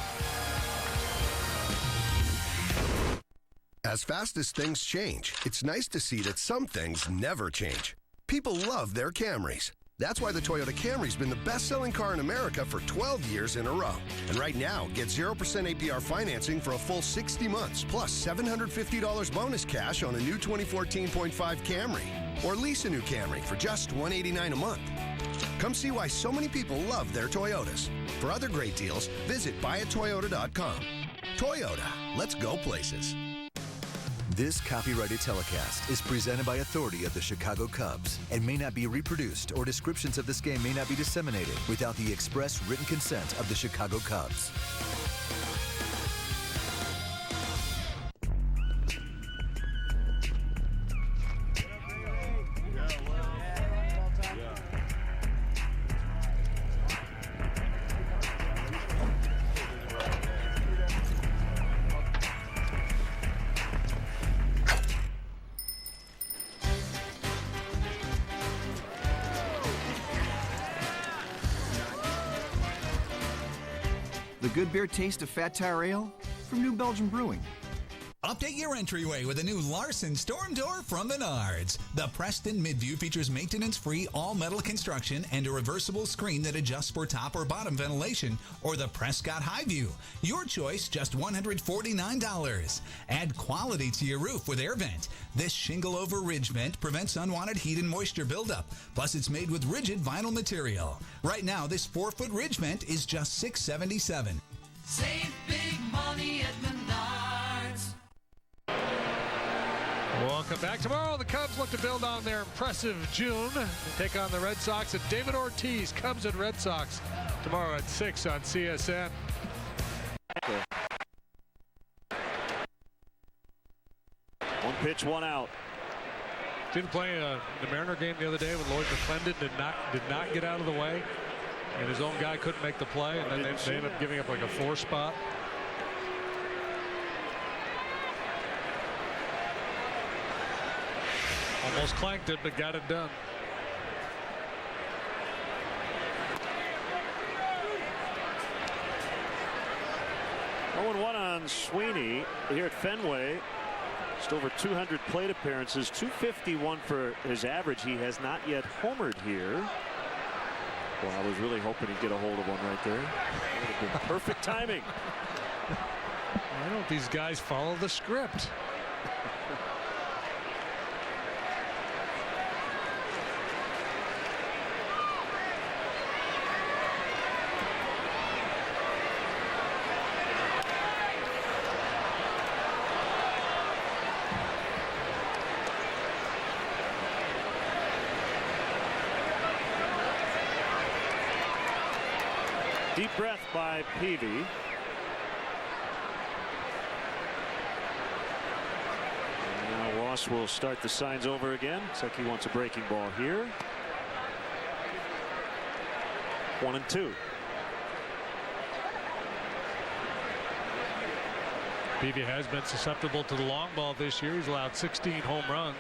As fast as things change, it's nice to see that some things never change. People love their Camrys. That's why the Toyota Camry's been the best-selling car in America for 12 years in a row. And right now, get 0% APR financing for a full 60 months, plus $750 bonus cash on a new 2014.5 Camry. Or lease a new Camry for just $189 a month. Come see why so many people love their Toyotas. For other great deals, visit buyatoyota.com. Toyota, let's go places. This copyrighted telecast is presented by authority of the Chicago Cubs and may not be reproduced, or descriptions of this game may not be disseminated without the express written consent of the Chicago Cubs. The good beer taste of Fat Tire Ale from New Belgium Brewing. Update your entryway with a new Larson Storm Door from Menards. The Preston Midview features maintenance-free all-metal construction and a reversible screen that adjusts for top or bottom ventilation, or the Prescott Highview. Your choice, just $149. Add quality to your roof with air vent. This shingle-over ridge vent prevents unwanted heat and moisture buildup. Plus, it's made with rigid vinyl material. Right now, this 4-foot ridge vent is just $677. Save big money at Menards. Welcome back. Tomorrow, the Cubs look to build on their impressive June and take on the Red Sox at David Ortiz. Cubs and Red Sox tomorrow at 6 on CSN. One pitch, one out. Didn't play the Mariner game the other day when Lloyd McClendon did not get out of the way, and his own guy couldn't make the play, and then they ended up giving up like a 4 spot. Almost clanked it, but got it done. Oh, 1 on Sweeney here at Fenway. Just over 200 plate appearances, 251 for his average. He has not yet homered here. Well, I was really hoping he'd get a hold of one right there. That would have been perfect timing. I don't know if these guys follow the script. Deep breath by Peavy. Now Ross will start the signs over again. Looks like he wants a breaking ball here. 1-2. Peavy has been susceptible to the long ball this year. He's allowed 16 home runs.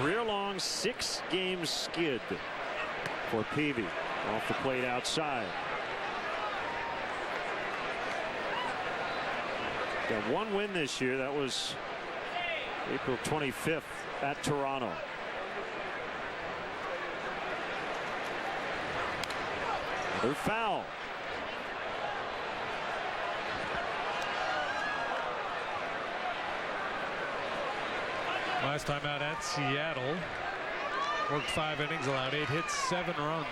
Career-long 6-game skid for Peavy. Off the plate outside. Got 1 win this year. That was April 25th at Toronto. Another foul. Last time out at Seattle, worked 5 innings, allowed 8 hits, 7 runs.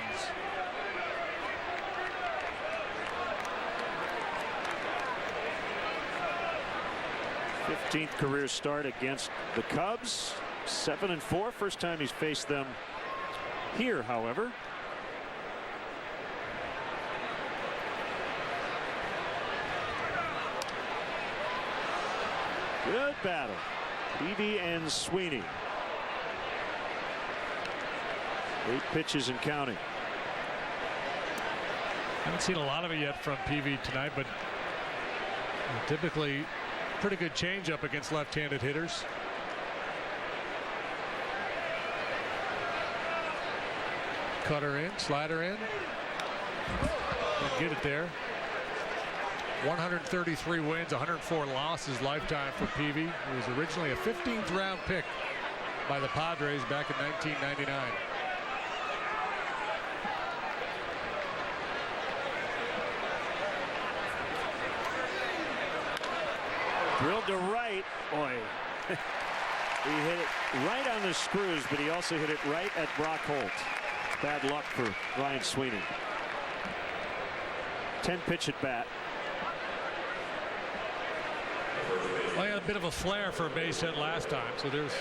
th career start against the Cubs. 7-4. First time he's faced them here, however. Good battle. Peavy and Sweeney. 8 pitches and counting. Haven't seen a lot of it yet from Peavy tonight, but typically pretty good changeup against left-handed hitters. Cutter in, slider in. Didn't get it there. 133 wins, 104 losses lifetime for Peavy. He was originally a 15th round pick by the Padres back in 1999. Drilled to right. Boy. He hit it right on the screws, but he also hit it right at Brock Holt. Bad luck for Ryan Sweeney. 10 pitch at bat. Well, he had a bit of a flair for a base hit last time, so there's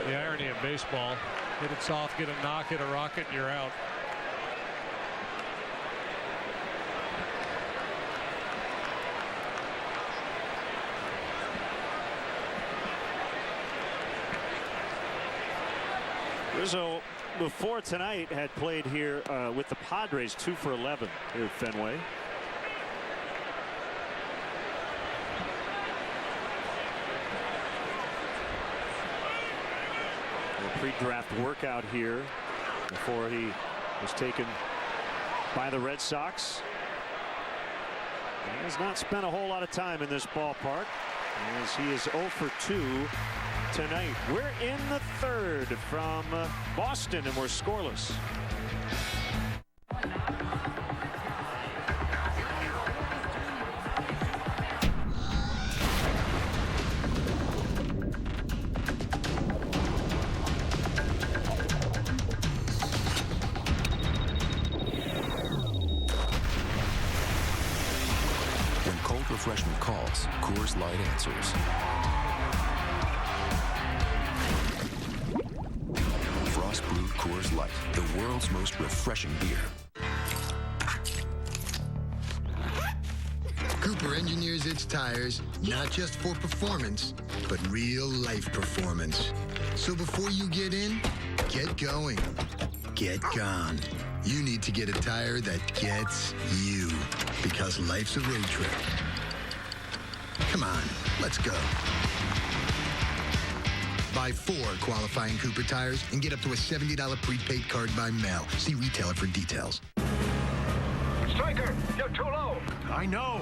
the irony of baseball. Hit it soft, get a knock, hit a rocket, and you're out. Rizzo, before tonight, had played here with the Padres, 2 for 11 here at Fenway. pre-draft workout here before he was taken by the Red Sox. He has not spent a whole lot of time in this ballpark, as he is 0 for 2 tonight. We're in the third from Boston, and we're scoreless. Refreshment calls, Coors Light answers. Frost brewed Coors Light, the world's most refreshing beer. Cooper engineers its tires not just for performance, but real life performance. So before you get in, get going. Get gone. You need to get a tire that gets you, because life's a road trip. Come on, let's go. Buy 4 qualifying Cooper tires and get up to a $70 prepaid card by mail. See retailer for details. Striker, you're too low. I know,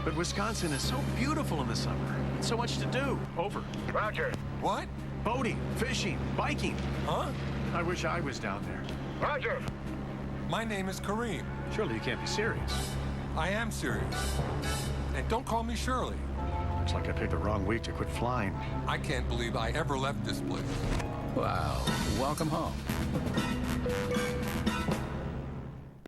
but Wisconsin is so beautiful in the summer. So much to do. Over. Roger. What? Boating, fishing, biking. Huh? I wish I was down there. Roger. My name is Kareem. Surely you can't be serious. I am serious. And don't call me Shirley. Looks like I picked the wrong week to quit flying. I can't believe I ever left this place. Wow. Welcome home.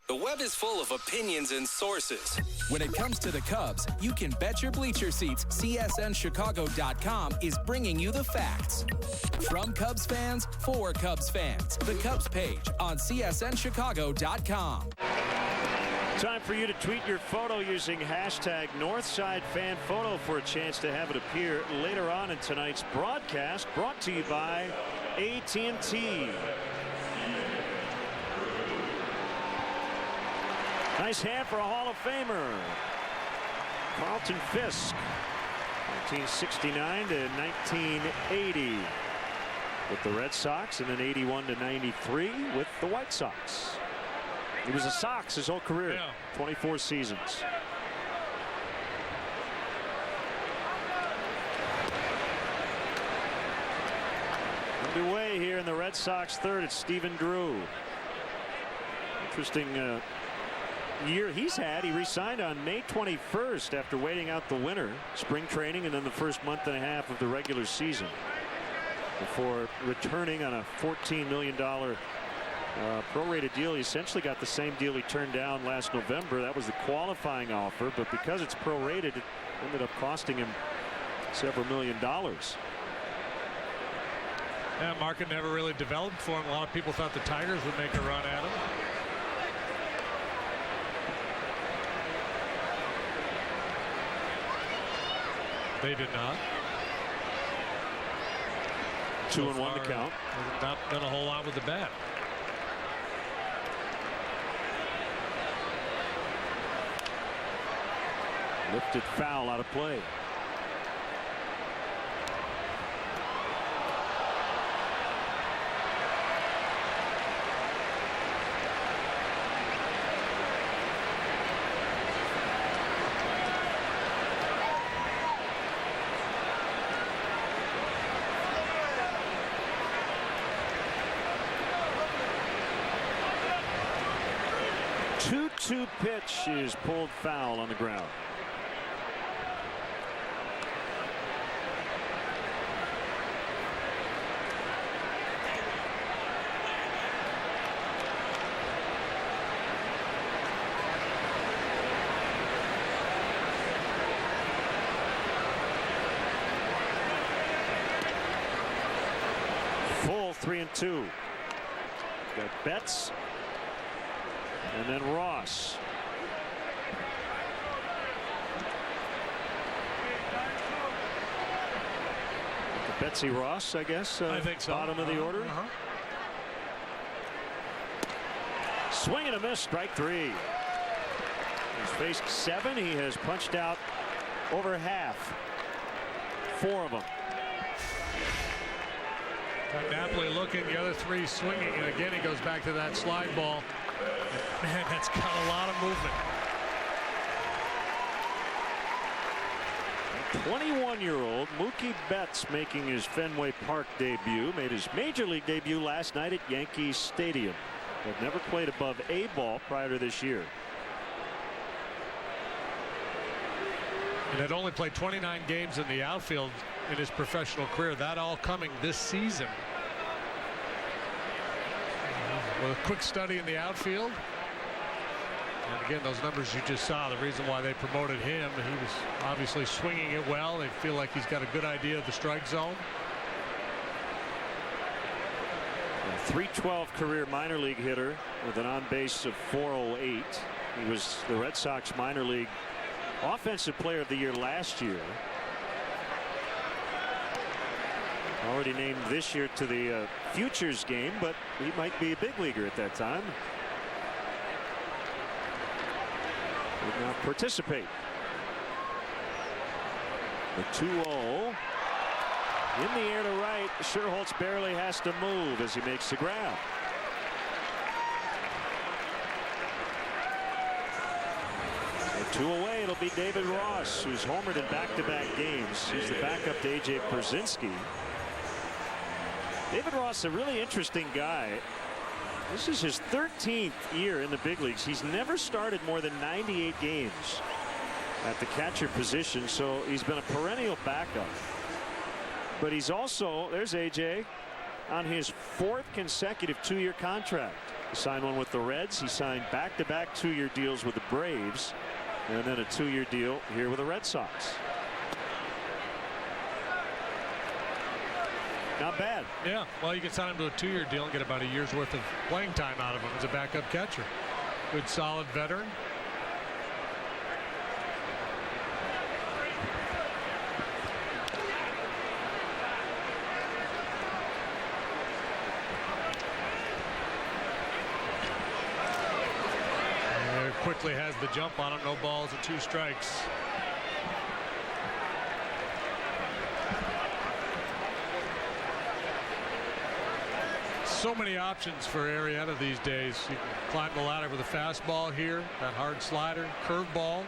The web is full of opinions and sources. When it comes to the Cubs, you can bet your bleacher seats CSNChicago.com is bringing you the facts. From Cubs fans, for Cubs fans. The Cubs page on CSNChicago.com. Time for you to tweet your photo using hashtag NorthsideFanPhoto for a chance to have it appear later on in tonight's broadcast, brought to you by AT&T. Nice hand for a Hall of Famer, Carlton Fisk, 1969 to 1980 with the Red Sox, and then 81 to 93 with the White Sox. He was a Sox his whole career, 24 seasons. Underway here in the Red Sox third. It's Stephen Drew. Interesting year he's had. He re-signed on May 21st after waiting out the winter, spring training, and then the first month and a half of the regular season before returning on a $14 million prorated deal. He essentially got the same deal he turned down last November. That was the qualifying offer, but because it's prorated, it ended up costing him several $1 million. Yeah, market never really developed for him. A lot of people thought the Tigers would make a run at him. They did not. 2-1 to count. Not done a whole lot with the bat. Lifted foul out of play. Two pitch is pulled foul on the ground. Full 3-2. Got Betts. And then Ross. Betsy Ross, I guess. I think so. Bottom of the order. Swing and a miss, strike 3. He's faced 7. He has punched out over half. 4 of them. Napoli looking, the other three swinging, and again he goes back to that slide ball. And man, that's got a lot of movement. 21-year-old Mookie Betts making his Fenway Park debut. Made his major league debut last night at Yankee Stadium, but never played above A ball prior to this year. And had only played 29 games in the outfield in his professional career. That all coming this season. With a quick study in the outfield. And again, those numbers you just saw, the reason why they promoted him, he was obviously swinging it well. They feel like he's got a good idea of the strike zone. A .312 career minor league hitter with an on-base of .408. He was the Red Sox minor league Offensive Player of the Year last year. Already named this year to the Futures game, but he might be a big leaguer at that time. Did not participate. The 2-0 in the air to right. Scherholtz barely has to move as he makes the grab. So 2 away, it'll be David Ross, who's homered in back-to-back games. He's the backup to A.J. Pierzynski. David Ross, a really interesting guy. This is his 13th year in the big leagues. He's never started more than 98 games at the catcher position, so he's been a perennial backup. But he's also, there's A.J., on his 4th consecutive 2-year contract. He signed one with the Reds. He signed back-to-back 2-year deals with the Braves, and then a 2-year deal here with the Red Sox. Not bad. Yeah, well, you can sign him to a 2-year deal and get about a year's worth of playing time out of him as a backup catcher. Good, solid veteran. Quickly has the jump on him. No balls and 2 strikes. So many options for Arrieta these days. You can climb the ladder with a fastball here, that hard slider, curveball.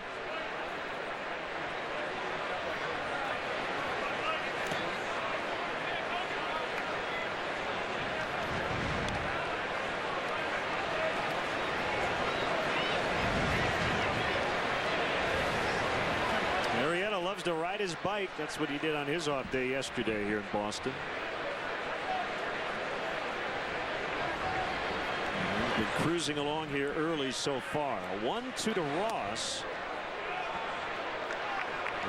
Arrieta loves to ride his bike. That's what he did on his off day yesterday here in Boston. Been cruising along here early so far. A 1-2 to Ross.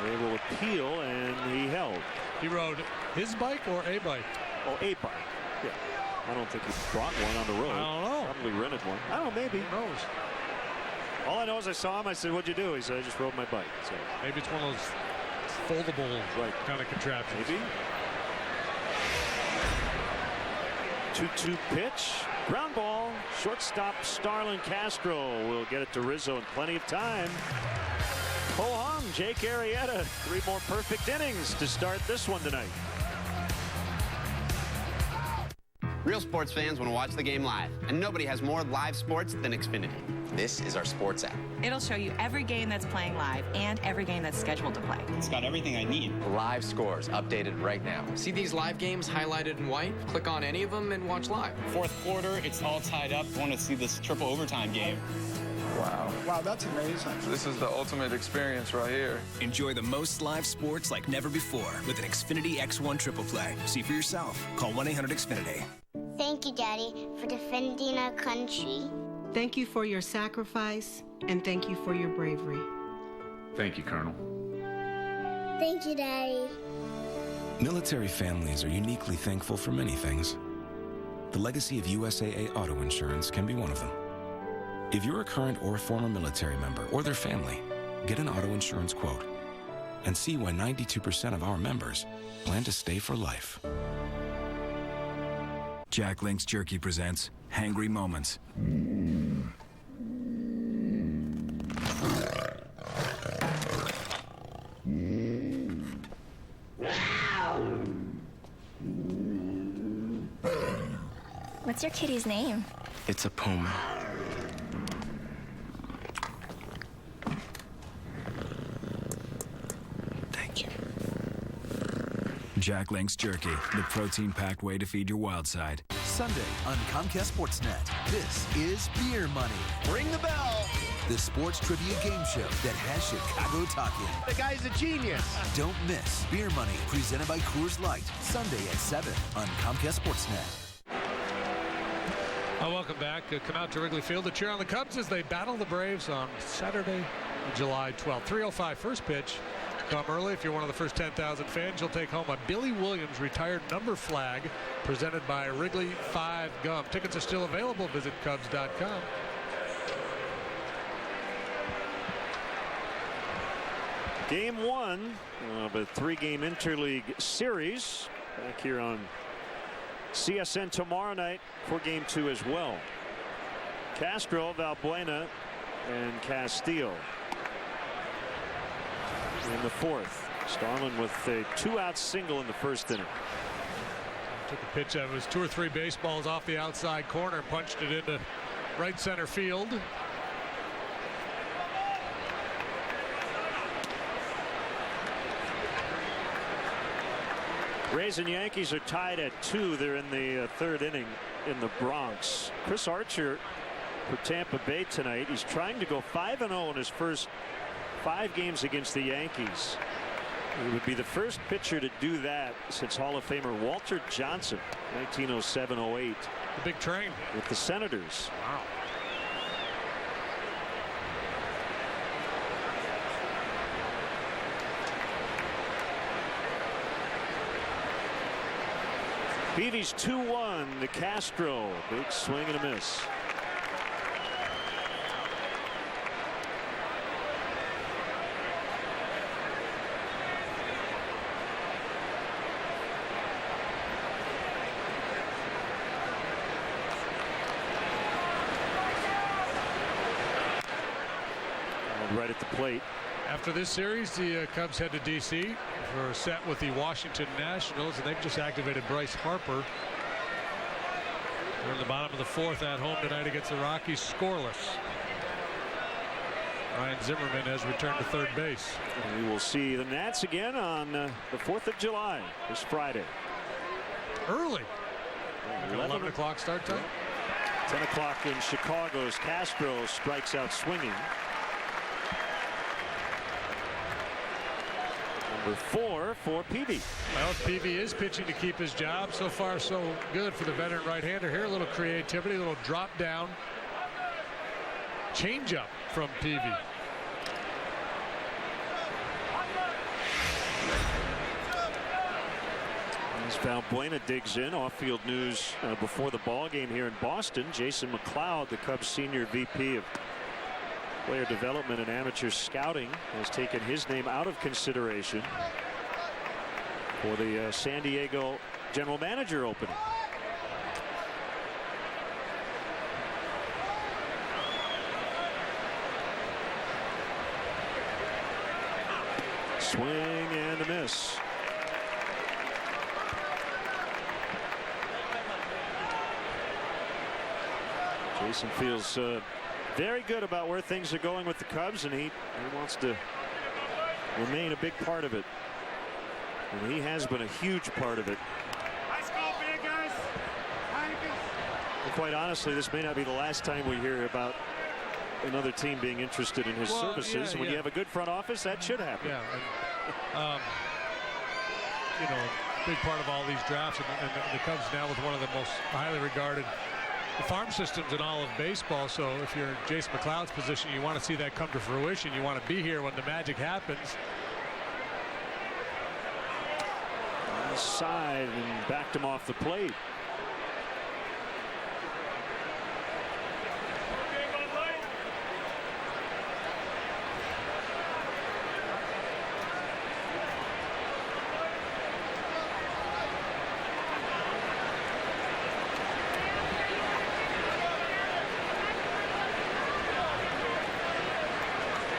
They will appeal, and he held. He rode his bike or a bike? Oh, a bike. Yeah. I don't think he brought one on the road. I don't know. Probably rented one. I don't know, maybe. Who knows? All I know is I saw him. I said, "What'd you do?" He said, "I just rode my bike." So maybe it's one of those foldable kind of contraptions. Maybe. 2-2 pitch. Ground ball. Shortstop Starlin Castro will get it to Rizzo in plenty of time. Ho-hum, Jake Arrieta. 3 more perfect innings to start this one tonight. Real sports fans want to watch the game live, and nobody has more live sports than Xfinity. This is our sports app. It'll show you every game that's playing live and every game that's scheduled to play. It's got everything I need. Live scores updated right now. See these live games highlighted in white? Click on any of them and watch live. Fourth quarter, it's all tied up. I want to see this triple overtime game. Wow. Wow, that's amazing. This is the ultimate experience right here. Enjoy the most live sports like never before with an Xfinity X1 Triple Play. See for yourself. Call 1-800-XFINITY. Thank you, Daddy, for defending our country. Thank you for your sacrifice, and thank you for your bravery. Thank you, Colonel. Thank you, Daddy. Military families are uniquely thankful for many things. The legacy of USAA Auto Insurance can be one of them. If you're a current or former military member or their family, get an auto insurance quote and see why 92% of our members plan to stay for life. Jack Link's Jerky presents Hangry Moments. What's your kitty's name? It's a puma. Thank you. Jack Link's Jerky, the protein-packed way to feed your wild side. Sunday on Comcast Sportsnet. This is Beer Money. Ring the bell. The sports trivia game show that has Chicago talking. The guy's a genius. Don't miss Beer Money, presented by Coors Light. Sunday at 7 on Comcast Sportsnet. Welcome back. Come out to Wrigley Field to cheer on the Cubs as they battle the Braves on Saturday, July 12th. 3:05 first pitch. Come early. If you're one of the first 10,000 fans, you'll take home a Billy Williams retired number flag presented by Wrigley 5 Gum. Tickets are still available. Visit Cubs.com. Game 1 of a 3-game interleague series back here on CSN tomorrow night for Game 2 as well. Castro, Valbuena, and Castillo in the 4th. Starlin with a 2-out single in the first inning. Took a pitch that was 2 or 3 baseballs off the outside corner, punched it into right center field. Rays and Yankees are tied at 2. They're in the 3rd inning in the Bronx. Chris Archer for Tampa Bay tonight. He's trying to go 5-0 in his first 5 games against the Yankees. He would be the first pitcher to do that since Hall of Famer Walter Johnson, 1907-08. The big train with the Senators. Wow. Peavy's 2-1 to Castro. Big swing and a miss. And right at the plate. After this series, the Cubs head to D.C. for a set with the Washington Nationals, and they've just activated Bryce Harper. They're in the bottom of the 4th at home tonight against the Rockies, scoreless. Ryan Zimmerman has returned to 3rd base. And we will see the Nats again on the 4th of July, this Friday. Early. 11 o'clock start time. 10 o'clock in Chicago as Castro strikes out swinging. Number 4 for Peavy. Well, Peavy is pitching to keep his job. So far, so good for the veteran right-hander here. A little creativity, a little drop down. Changeup from Peavy. As Valbuena digs in, off-field news before the ball game here in Boston. Jason McLeod, the Cubs senior VP of player development and amateur scouting, has taken his name out of consideration for the San Diego general manager opening. Swing and a miss. Jason feels very good about where things are going with the Cubs, and he wants to remain a big part of it. And he has been a huge part of it. And quite honestly, this may not be the last time we hear about another team being interested in his services. When you have a good front office, that should happen. Yeah, and, you know, big part of all these drafts, and the Cubs now with one of the most highly regarded farm systems in all of baseball. So if you're in Jason McLeod's position, you want to see that come to fruition. You want to be here when the magic happens. On the side and backed him off the plate.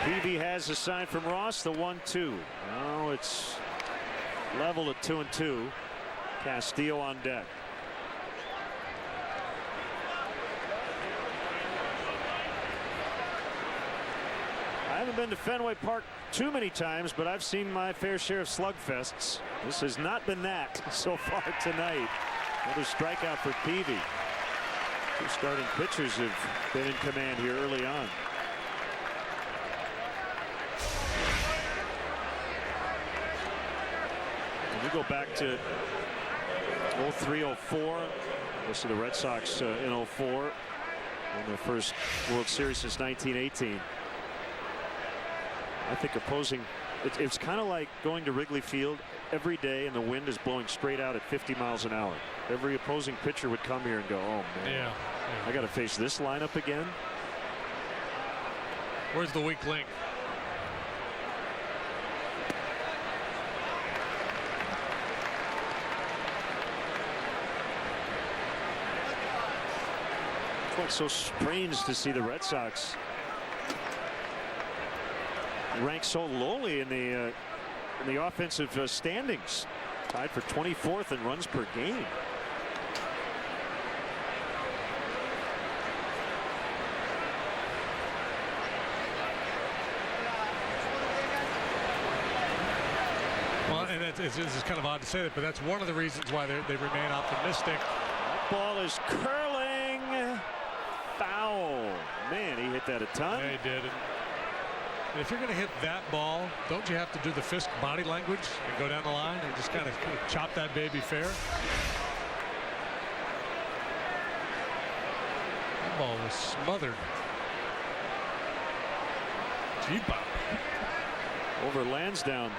Peavy has a sign from Ross, the 1-2. Now it's level at 2-2. Castillo on deck. haven't been to Fenway Park too many times, but I've seen my fair share of slugfests. This has not been that so far tonight. Another strikeout for Peavy. Two starting pitchers have been in command here early on. And we go back to 03-04. Most of the Red Sox in 04. In their first World Series since 1918. I think opposing, it's kind of like going to Wrigley Field every day and the wind is blowing straight out at 50 miles an hour. Every opposing pitcher would come here and go, oh man, yeah. I got to face this lineup again. Where's the weak link? It's so strange to see the Red Sox ranked so lowly in the offensive standings, tied for 24th in runs per game. Well, and it's kind of odd to say that, but that's one of the reasons why they remain optimistic. That ball is curling. Foul. Man, he hit that a ton. Yeah, he did. And if you're going to hit that ball, don't you have to do the fist body language and go down the line and just kind of chop that baby fair? That ball was smothered. G-pop. Over Lansdowne.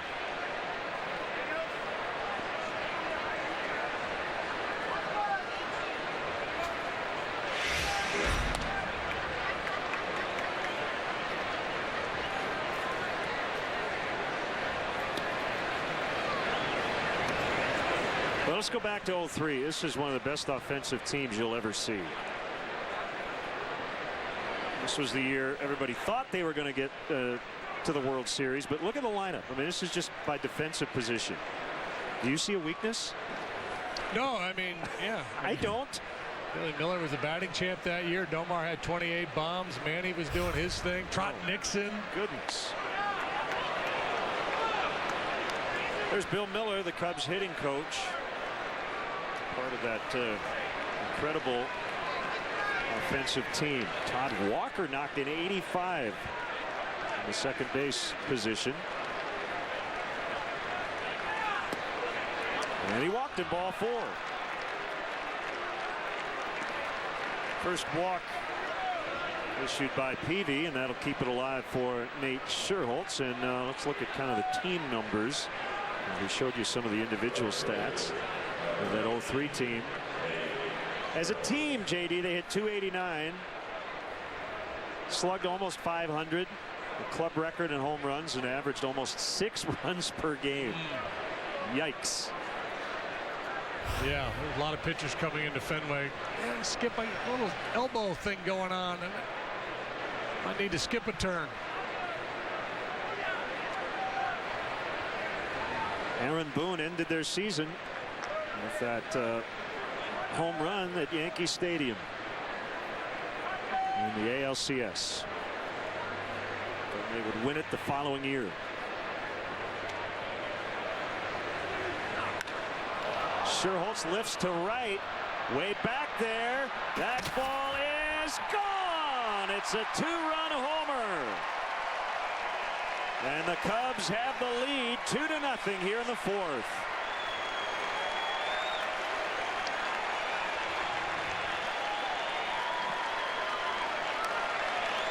Well, let's go back to 03. This is one of the best offensive teams you'll ever see. This was the year everybody thought they were going to get to the World Series, but look at the lineup. I mean, this is just by defensive position. Do you see a weakness? No, I mean, yeah. I don't. Billy Miller was the batting champ that year. Domar had 28 bombs. Manny was doing his thing. Trot Nixon. Goodness. There's Bill Miller, the Cubs hitting coach. Part of that incredible offensive team. Todd Walker knocked in 85 in the second base position. And he walked in ball 4. First walk issued by Peavy, and that'll keep it alive for Nate Scherholtz. And let's look at kind of the team numbers. We showed you some of the individual stats of that 03 team. As a team, JD, they hit 289, slugged almost 500, a club record in home runs, and averaged almost 6 runs per game. Yikes. Yeah, there's a lot of pitchers coming into Fenway. Yeah, skip a little elbow thing going on. And might need to skip a turn. Aaron Boone ended their season with that home run at Yankee Stadium in the ALCS. But they would win it the following year. Scherholtz lifts to right, way back there. That ball is gone. It's a 2-run homer. And the Cubs have the lead 2-0 here in the 4th.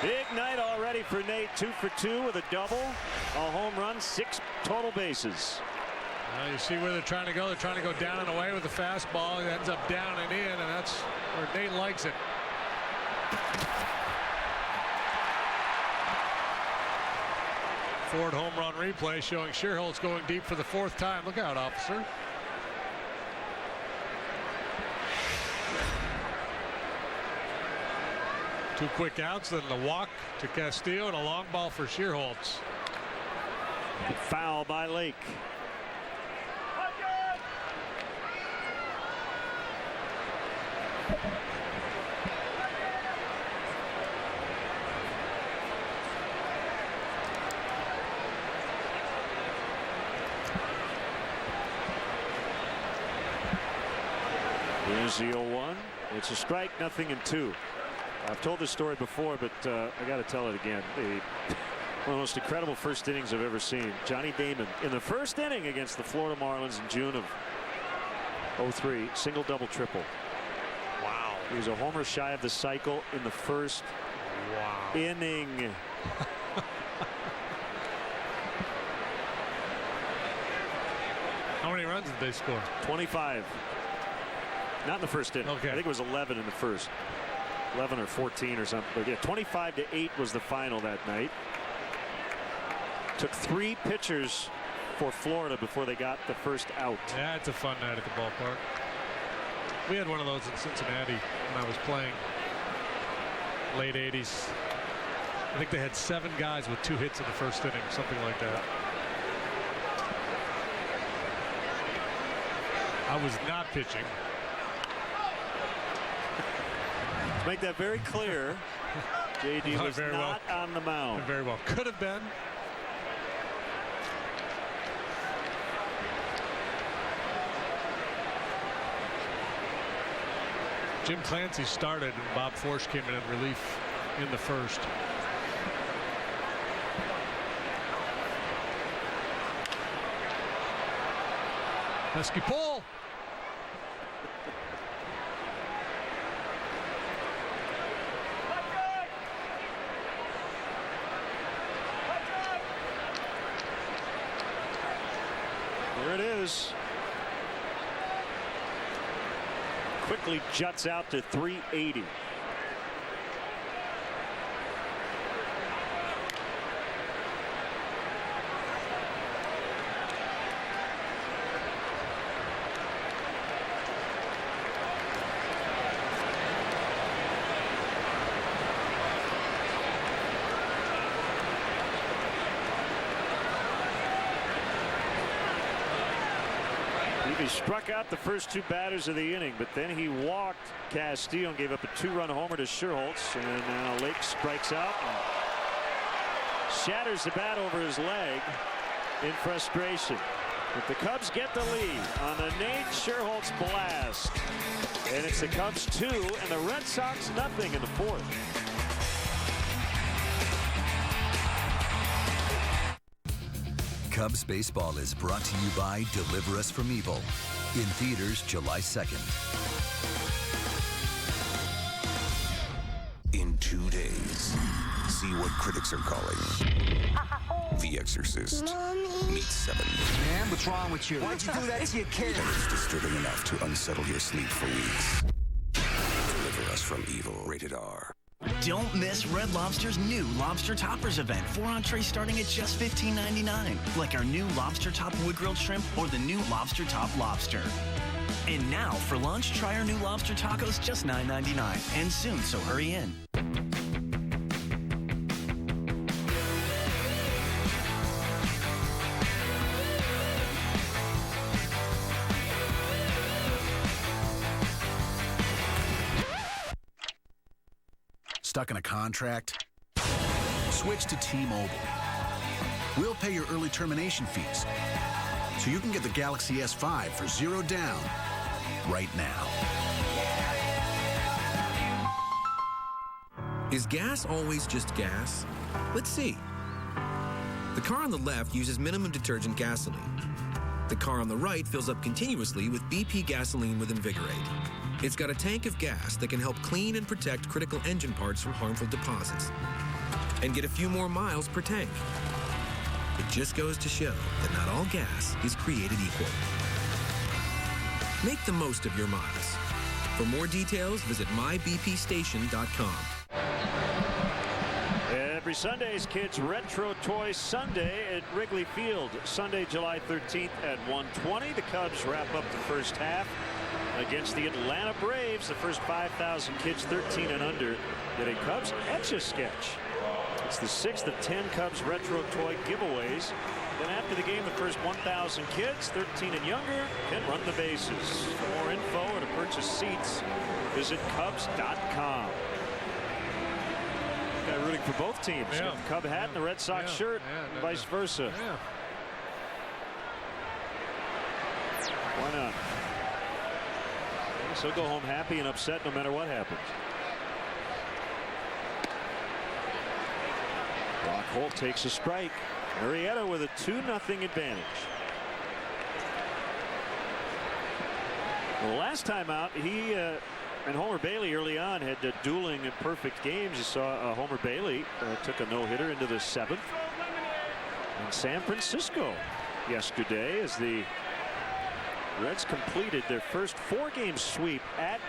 Big night already for Nate. 2 for 2 with a double, a home run, 6 total bases. You see where they're trying to go. They're trying to go down and away with the fastball. It ends up down and in, and that's where Nate likes it. Ford home run replay showing Scherholtz going deep for the 4th time. Look out, officer. Two quick outs, then the walk to Castillo and a long ball for Scherholtz. Foul by Lake. Here's the 0-1. It's a strike, 0-2. I've told this story before, but I got to tell it again. One of the most incredible first innings I've ever seen. Johnny Damon in the first inning against the Florida Marlins in June of 03. Single, double, triple. Wow. He was a homer shy of the cycle in the first inning. How many runs did they score? 25. Not in the first inning. Okay. I think it was 11 in the first. 11 or 14 or something. But yeah, 25-8 was the final that night. Took 3 pitchers for Florida before they got the first out. Yeah, it's a fun night at the ballpark. We had one of those in Cincinnati when I was playing. Late 80s. I think they had 7 guys with 2 hits in the first inning, something like that. I was not pitching. To make that very clear, JD was not on the mound. Very well. Could have been. Jim Clancy started and Bob Forsch came in relief in the first. Pesky pull. There it is. Quickly juts out to 380. He struck out the first 2 batters of the inning, but then he walked Castillo and gave up a 2-run homer to Scherholz, and now Lake strikes out and shatters the bat over his leg in frustration. But the Cubs get the lead on the Nate Scherholz blast, and it's the Cubs 2 and the Red Sox nothing in the 4th. Cubs baseball is brought to you by Deliver Us from Evil, in theaters July 2nd. In 2 days, see what critics are calling The Exorcist meets 7. Man, what's wrong with you? Why'd you do that to your kid? And it's disturbing enough to unsettle your sleep for weeks. Deliver Us from Evil, rated R. Don't miss Red Lobster's new Lobster Toppers event. 4 entrees starting at just $15.99. Like our new Lobster Top Wood Grilled Shrimp or the new Lobster Top Lobster. And now, for lunch, try our new Lobster Tacos, just $9.99. And soon, so hurry in. Stuck in a contract? Switch to T-Mobile. We'll pay your early termination fees, so you can get the Galaxy S5 for $0 down right now. Is gas always just gas? Let's see. The car on the left uses minimum detergent gasoline. The car on the right fills up continuously with BP gasoline with Invigorate. It's got a tank of gas that can help clean and protect critical engine parts from harmful deposits. And get a few more miles per tank. It just goes to show that not all gas is created equal. Make the most of your miles. For more details, visit mybpstation.com. Every Sunday is Kids Retro Toy Sunday at Wrigley Field. Sunday, July 13th at 1:20. The Cubs wrap up the first half against the Atlanta Braves. The first 5,000 kids 13 and under get a Cubs Etch-a-Sketch. It's the 6th of 10 Cubs Retro Toy giveaways. Then after the game, the first 1,000 kids 13 and younger can run the bases. For more info or to purchase seats, visit Cubs.com. Rooting for both teams. Yeah. The Cub hat and the Red Sox shirt, and vice versa. Yeah. Why not? So he'll go home happy and upset no matter what happens. Brock Holt takes a strike. Arrieta with a 2-0 advantage. Well, last time out, he and Homer Bailey early on had dueling and perfect games. You saw Homer Bailey took a no-hitter into the 7th. In San Francisco yesterday, as the Reds completed their first 4-game sweep at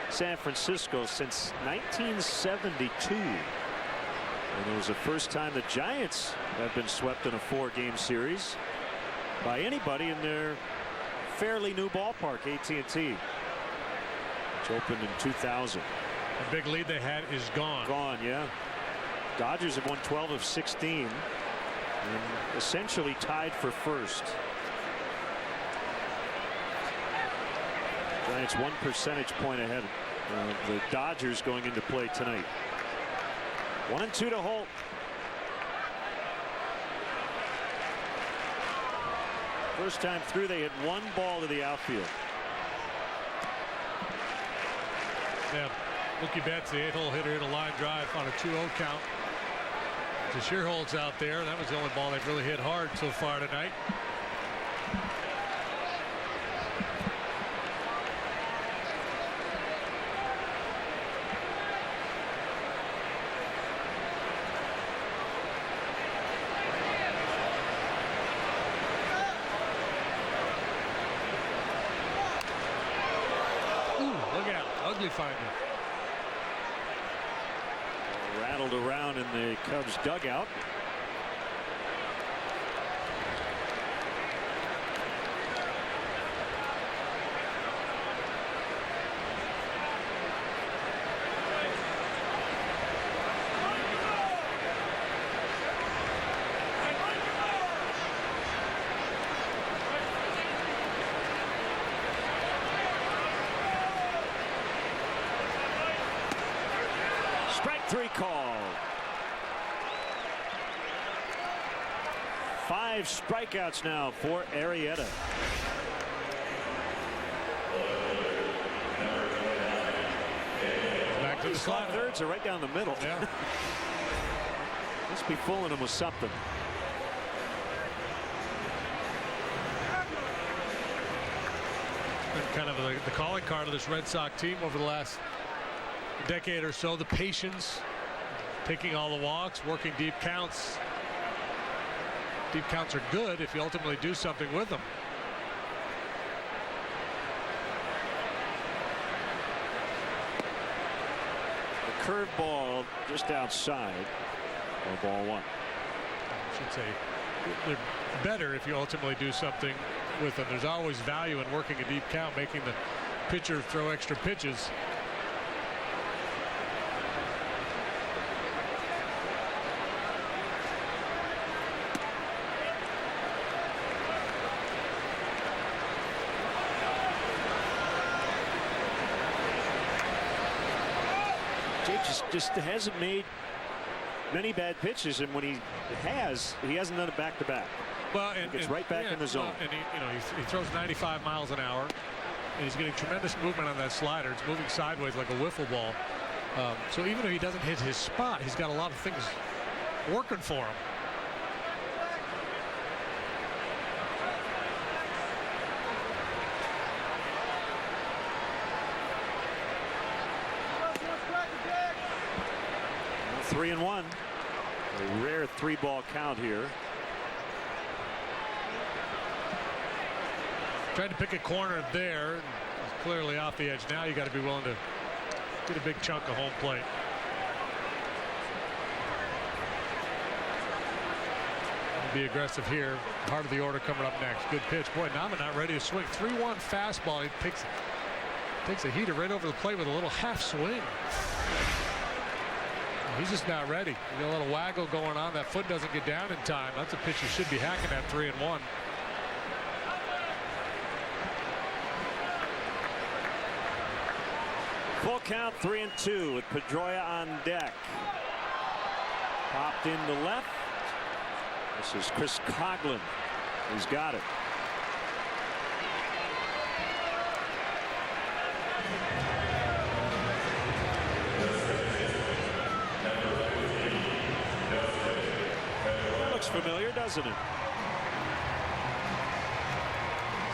San Francisco since 1972. And it was the first time the Giants have been swept in a 4-game series by anybody in their fairly new ballpark, AT&T, which opened in 2000. The big lead they had is gone. Gone, yeah. Dodgers have won 12 of 16 and essentially tied for first. Giants 1 percentage point ahead of the Dodgers going into play tonight. 1-2 to Holt. First time through, they hit 1 ball to the outfield. Yeah, Mookie Betts, the 8-hole hitter, hit a line drive on a 2-0 count. The Shearholt's out there. That was the only ball they've really hit hard so far tonight. Ugly finder. Rattled around in the Cubs dugout. Strike 3 called. 5 strikeouts now for Arrieta. Back to the slot. Thirds are right down the middle. Yeah. Must be fooling him with something. Been kind of the calling card of this Red Sox team over the last decade or so. The patience, taking all the walks, working deep counts. Deep counts are good if you ultimately do something with them. The curveball just outside. Or ball 1. I should say they're better if you ultimately do something with them. There's always value in working a deep count, making the pitcher throw extra pitches. Just hasn't made many bad pitches, and when he hasn't done it back-to-back. Well, and gets right back in the zone. Well, and he throws 95 miles an hour, and he's getting tremendous movement on that slider. It's moving sideways like a wiffle ball. So even if he doesn't hit his spot, he's got a lot of things working for him. Well, 3-1. A rare 3-ball count here. Tried to pick a corner there. He's clearly off the edge. Now you got to be willing to get a big chunk of home plate. Be aggressive here. Heart of the order coming up next. Good pitch. Boy, Nama not ready to swing. 3-1 fastball. He takes a heater right over the plate with a little half swing. He's just not ready. You got a little waggle going on. That foot doesn't get down in time. That's a pitch you should be hacking at 3-1. Full count, 3-2 with Pedroia on deck. Popped into left. This is Chris Coughlin. He's got it. familiar, doesn't it?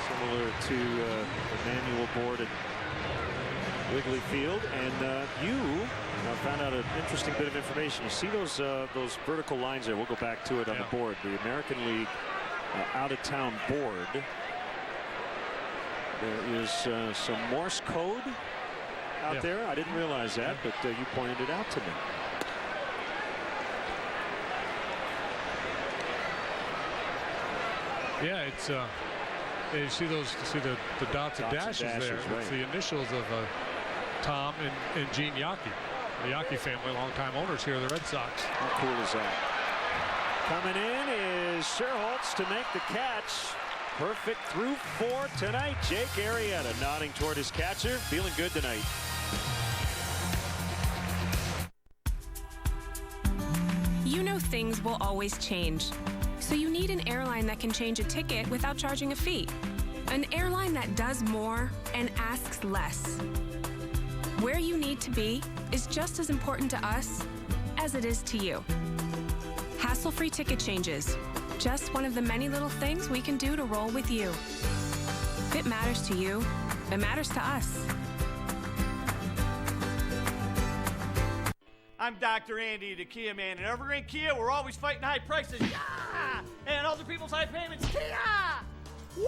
Similar to the manual board at Wrigley Field. And you found out an interesting bit of information. You see those vertical lines there. We'll go back to it on the board. The American League out-of-town board. There is some Morse code out there. I didn't realize that, but you pointed it out to me. Yeah, it's you see the dots and dashes there. Right. It's the initials of Tom and Gene Yawkey. The Yawkey family, longtime owners here of the Red Sox. How cool is that? Coming in is Sherholtz to make the catch. Perfect through 4 tonight. Jake Arrieta nodding toward his catcher. Feeling good tonight. You know things will always change. So you need an airline that can change a ticket without charging a fee. An airline that does more and asks less. Where you need to be is just as important to us as it is to you. Hassle-free ticket changes. Just one of the many little things we can do to roll with you. If it matters to you, it matters to us. I'm Dr. Andy, the Kia man. At Evergreen Kia, we're always fighting high prices. Yeah! And other people's high payments. Kia! Woo!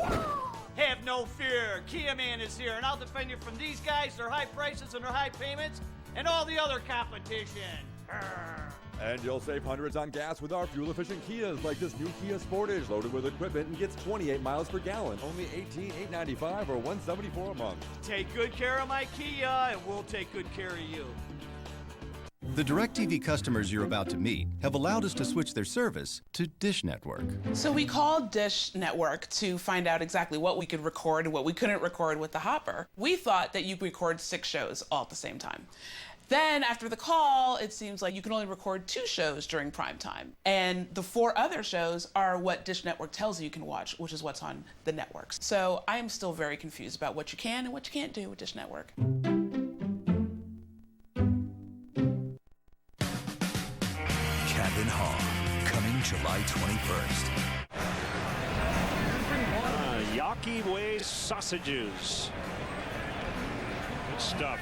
Have no fear. Kia man is here, and I'll defend you from these guys, their high prices and their high payments, and all the other competition. And you'll save hundreds on gas with our fuel-efficient Kias, like this new Kia Sportage, loaded with equipment and gets 28 miles per gallon. Only $18,895 or $174 a month. Take good care of my Kia, and we'll take good care of you. The DirecTV customers you're about to meet have allowed us to switch their service to Dish Network. So we called Dish Network to find out exactly what we could record and what we couldn't record with the Hopper. We thought that you could record 6 shows all at the same time. Then after the call, it seems like you can only record 2 shows during prime time. And the 4 other shows are what Dish Network tells you can watch, which is what's on the networks. So I am still very confused about what you can and what you can't do with Dish Network. Cabin Hall, coming July 21st. Yawkey Way sausages. Good stuff.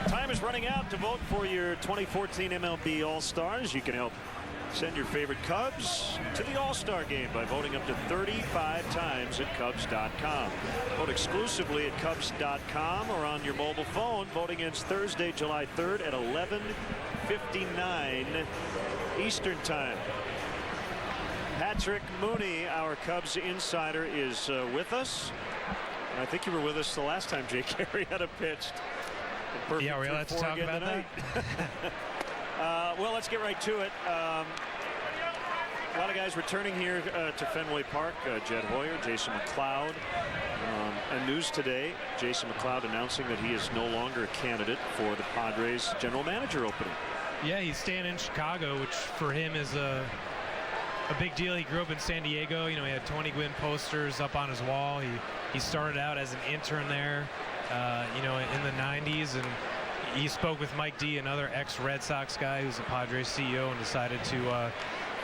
Time is running out to vote for your 2014 MLB All-Stars. You can help send your favorite Cubs to the All-Star game by voting up to 35 times at Cubs.com. Vote exclusively at Cubs.com or on your mobile phone. Voting ends Thursday, July 3rd at 11:59 Eastern Time. Patrick Mooney, our Cubs insider, is with us. And I think you were with us the last time Jake Arrieta pitched. Yeah, we're allowed to talk about that. Well, let's get right to it. A lot of guys returning here to Fenway Park. Jed Hoyer, Jason McLeod. And news today, Jason McLeod announcing that he is no longer a candidate for the Padres general manager opening. Yeah, he's staying in Chicago, which for him is a big deal. He grew up in San Diego. You know, he had Tony Gwynn posters up on his wall. He started out as an intern there, you know, in the 90s, and he spoke with Mike D, another ex-Red Sox guy who's a Padres CEO, and decided to,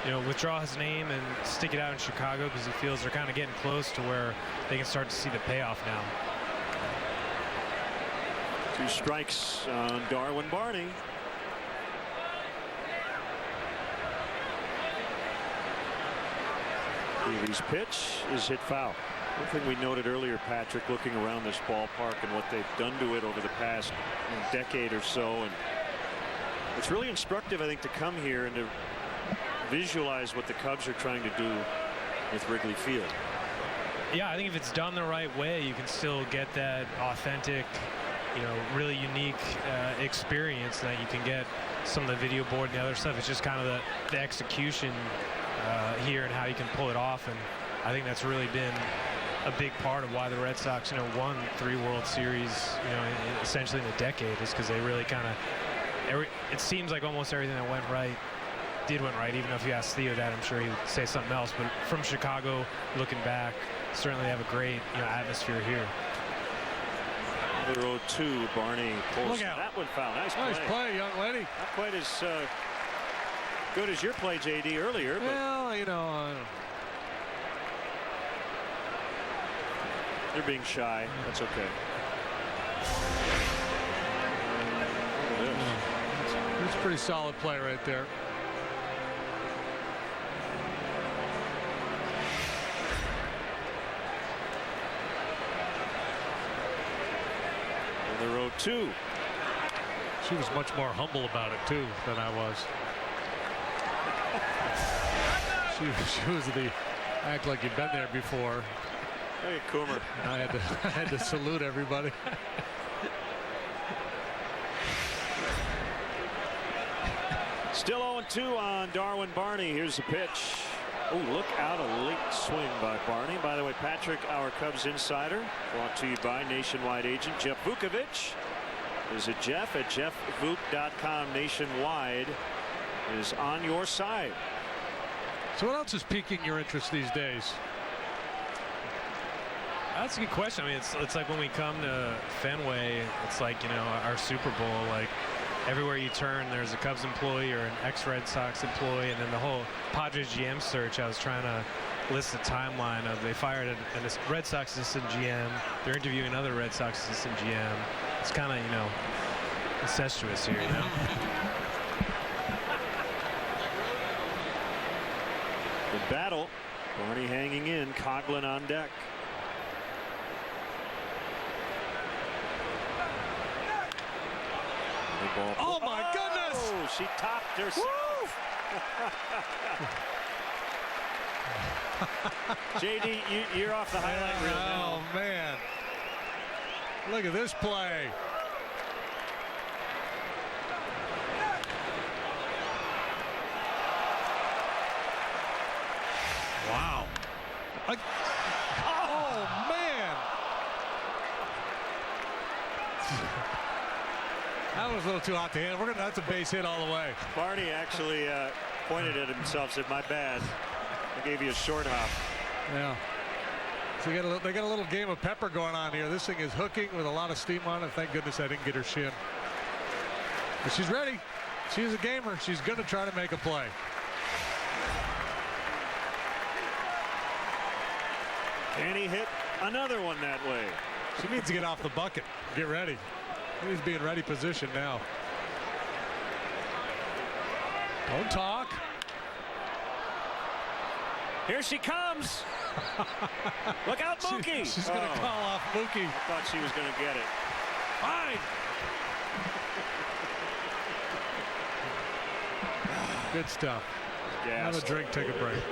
you know, withdraw his name and stick it out in Chicago because he feels they're kind of getting close to where they can start to see the payoff now. 2 strikes on Darwin Barney. Davies' pitch is hit foul. One thing we noted earlier, Patrick, looking around this ballpark and what they've done to it over the past decade or so, and it's really instructive, I think, to come here and to visualize what the Cubs are trying to do with Wrigley Field. Yeah, I think if it's done the right way, you can still get that authentic, you know, really unique experience that you can get some of the video board and the other stuff. It's just kind of the execution here and how you can pull it off, and I think that's really been a big part of why the Red Sox, you know, won 3 World Series, you know, essentially in a decade, is because they really kind of, it seems like almost everything that went right went right. Even if you ask Theo that, I'm sure he would say something else. But from Chicago, looking back, certainly have a great, you know, atmosphere here. The 0-2, Barney pulls Look out. that one foul. Nice play, young lady. Not quite as good as your play, JD, earlier. But well, you know. They're being shy. That's okay. That's a pretty solid play right there. On the road 2. She was much more humble about it too than I was. She was the act like you'd been there before. Hey, Coomer. I had to salute everybody. Still 0-2 on Darwin Barney. Here's the pitch. Oh, look out, a late swing by Barney. By the way, Patrick, our Cubs insider, brought to you by nationwide agent Jeff Vukovich. Visit Jeff at jeffvuk.com. Nationwide is on your side. So what else is piquing your interest these days? That's a good question. I mean, it's like when we come to Fenway, it's like, you know, our Super Bowl, like everywhere you turn, there's a Cubs employee or an ex-Red Sox employee, and then the whole Padres GM search, I was trying to list the timeline of they fired a Red Sox assistant GM, they're interviewing another Red Sox assistant GM. It's kind of, you know, incestuous here, you know. Good battle. Barney hanging in, Coughlin on deck. Oh my goodness! Oh, she topped herself. JD, you're off the highlight reel now. Oh man! Look at this play. Wow! Oh man! That was a little too hot to handle. That's a base hit all the way. Barney actually pointed at himself, said, "My bad. I gave you a short hop." Yeah. So they got a little game of pepper going on here. This thing is hooking with a lot of steam on it. Thank goodness I didn't get her shin. But she's ready. She's a gamer. She's going to try to make a play. And he hit another one that way. She needs to get off the bucket. Get ready. He needs to be in ready position now. Don't talk. Here she comes. Look out, Mookie. She's going to call off Mookie. I thought she was going to get it. Fine. Good stuff. Yes. Have a drink, take a break.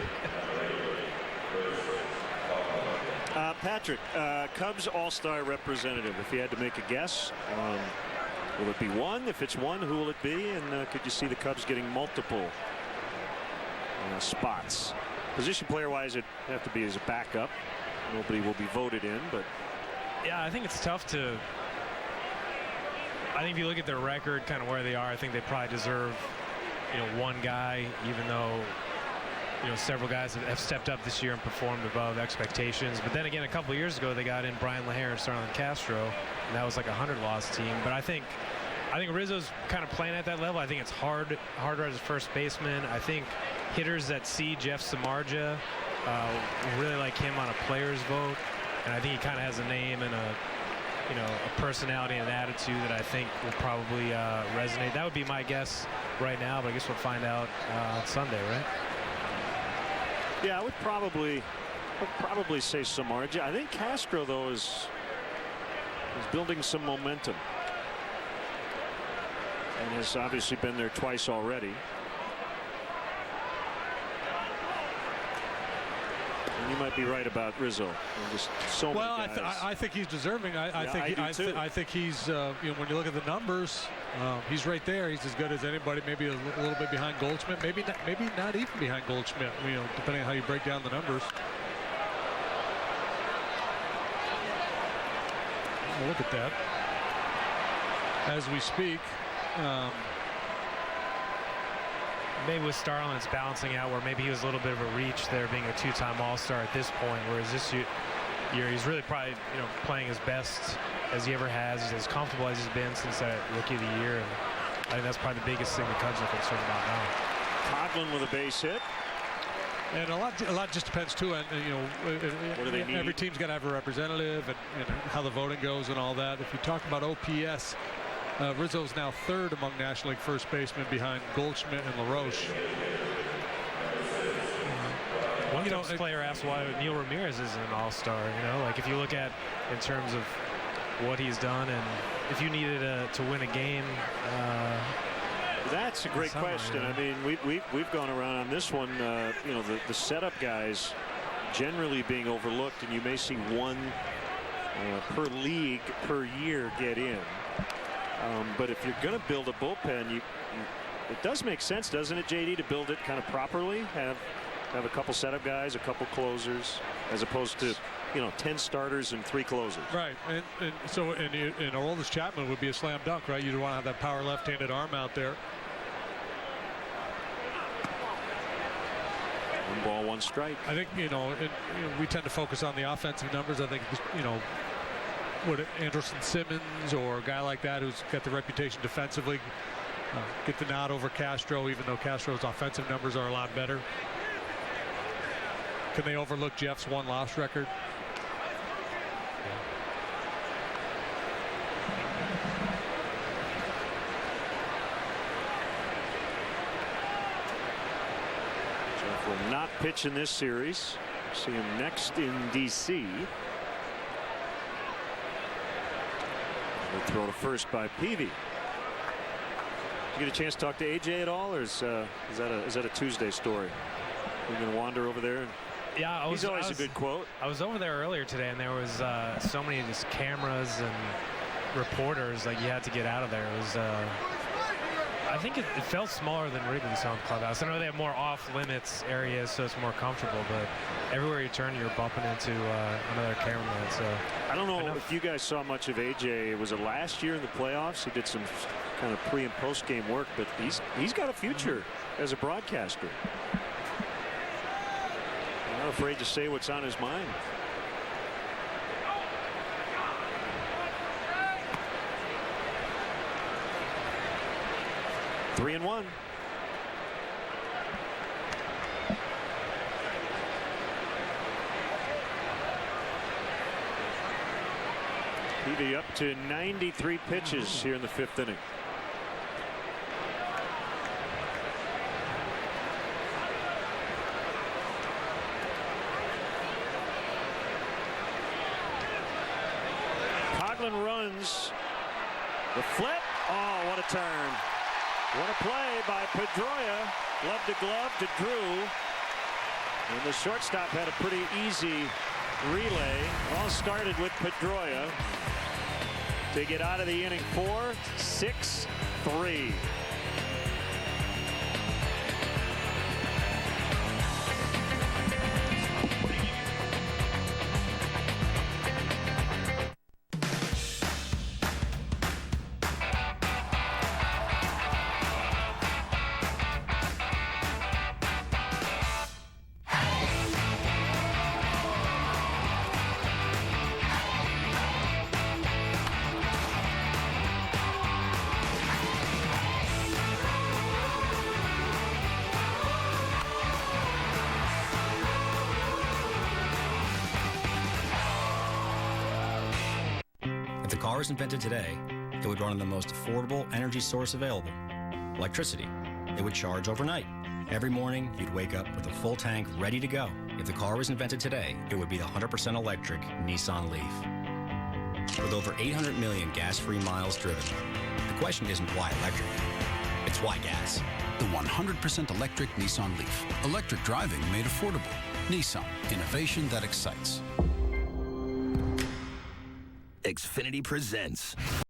Patrick, Cubs All-Star representative, if you had to make a guess, will it be one? If it's one, who will it be? And could you see the Cubs getting multiple spots? Position player-wise, it'd have to be as a backup. Nobody will be voted in, but... Yeah, I think it's tough to... I think if you look at their record, kind of where they are, I think they probably deserve, you know, one guy, even though... You know, several guys have stepped up this year and performed above expectations. But then again, a couple of years ago, they got in Brian LaHare and Starlin Castro, and that was like a 100-loss team. But I think Rizzo's kind of playing at that level. I think it's harder as a first baseman. I think hitters that see Jeff Samardzija really like him on a player's vote, and I think he kind of has a name and a personality and an attitude that I think will probably resonate. That would be my guess right now, but I guess we'll find out on Sunday, right? Yeah, I would probably say Samardzija. I think Castro, though, is building some momentum and has obviously been there twice already. And you might be right about Rizzo. Just so well, many guys. I think he's deserving. I think he's you know, when you look at the numbers, he's right there. He's as good as anybody. Maybe a little bit behind Goldschmidt. Maybe not even behind Goldschmidt. You know, depending on how you break down the numbers. Well, look at that. As we speak. Maybe with Starlin, it's balancing out where maybe he was a little bit of a reach there, being a two-time All-Star at this point. Whereas this year, he's really probably, you know, playing his best as he ever has. He's as comfortable as he's been since that Rookie of the Year, and I think that's probably the biggest thing the Cubs are concerned about now. Coughlin with a base hit. And a lot just depends too on what do they need? Every team's got to have a representative and how the voting goes and all that. If you talk about OPS, Rizzo's now third among National League first basemen behind Goldschmidt and LaRoche. One player asked why Neil Ramirez isn't an all-star. Like if you look at in terms of what he's done, and if you needed to win a game. That's a great question. I mean, we've gone around on this one. The setup guys generally being overlooked, and you may see one per league per year get in. But if you're going to build a bullpen, it does make sense, doesn't it, JD, to build it kind of properly? Have a couple setup guys, a couple closers, as opposed to 10 starters and 3 closers. Right, and so Aroldis Chapman would be a slam dunk, right? You'd want to have that power left-handed arm out there. 1 ball, 1 strike. I think we tend to focus on the offensive numbers. I think would Anderson Simmons or a guy like that who's got the reputation defensively get the nod over Castro, even though Castro's offensive numbers are a lot better. Can they overlook Jeff's 1-loss record? Jeff will not pitch in this series. See him next in D.C. We'll throw to first by Peavy. Did you get a chance to talk to AJ at all, or is that a Tuesday story? We're going to wander over there. Yeah, he's always a good quote. I was over there earlier today, and there was so many just cameras and reporters. Like you had to get out of there. It was. I think it felt smaller than Wrigley's home clubhouse. I know they have more off-limits areas, so it's more comfortable. But everywhere you turn, you're bumping into another cameraman. So I don't know if you guys saw much of AJ. Was it last year in the playoffs? He did some kind of pre and post game work, but he's got a future as a broadcaster. Not afraid to say what's on his mind. Three and 1. Peavy up to 93 pitches here in the 5th inning. Runs the flip. Oh, what a turn. What a play by Pedroia. Glove to glove to Drew. And the shortstop had a pretty easy relay. All started with Pedroia to get out of the inning 4-6-3. car was invented today, it would run on the most affordable energy source available, electricity. It would charge overnight. Every morning, you'd wake up with a full tank ready to go. If the car was invented today, it would be the 100% electric Nissan Leaf. With over 800 million gas-free miles driven, the question isn't why electric, it's why gas. The 100% electric Nissan Leaf. Electric driving made affordable. Nissan. Innovation that excites. Xfinity presents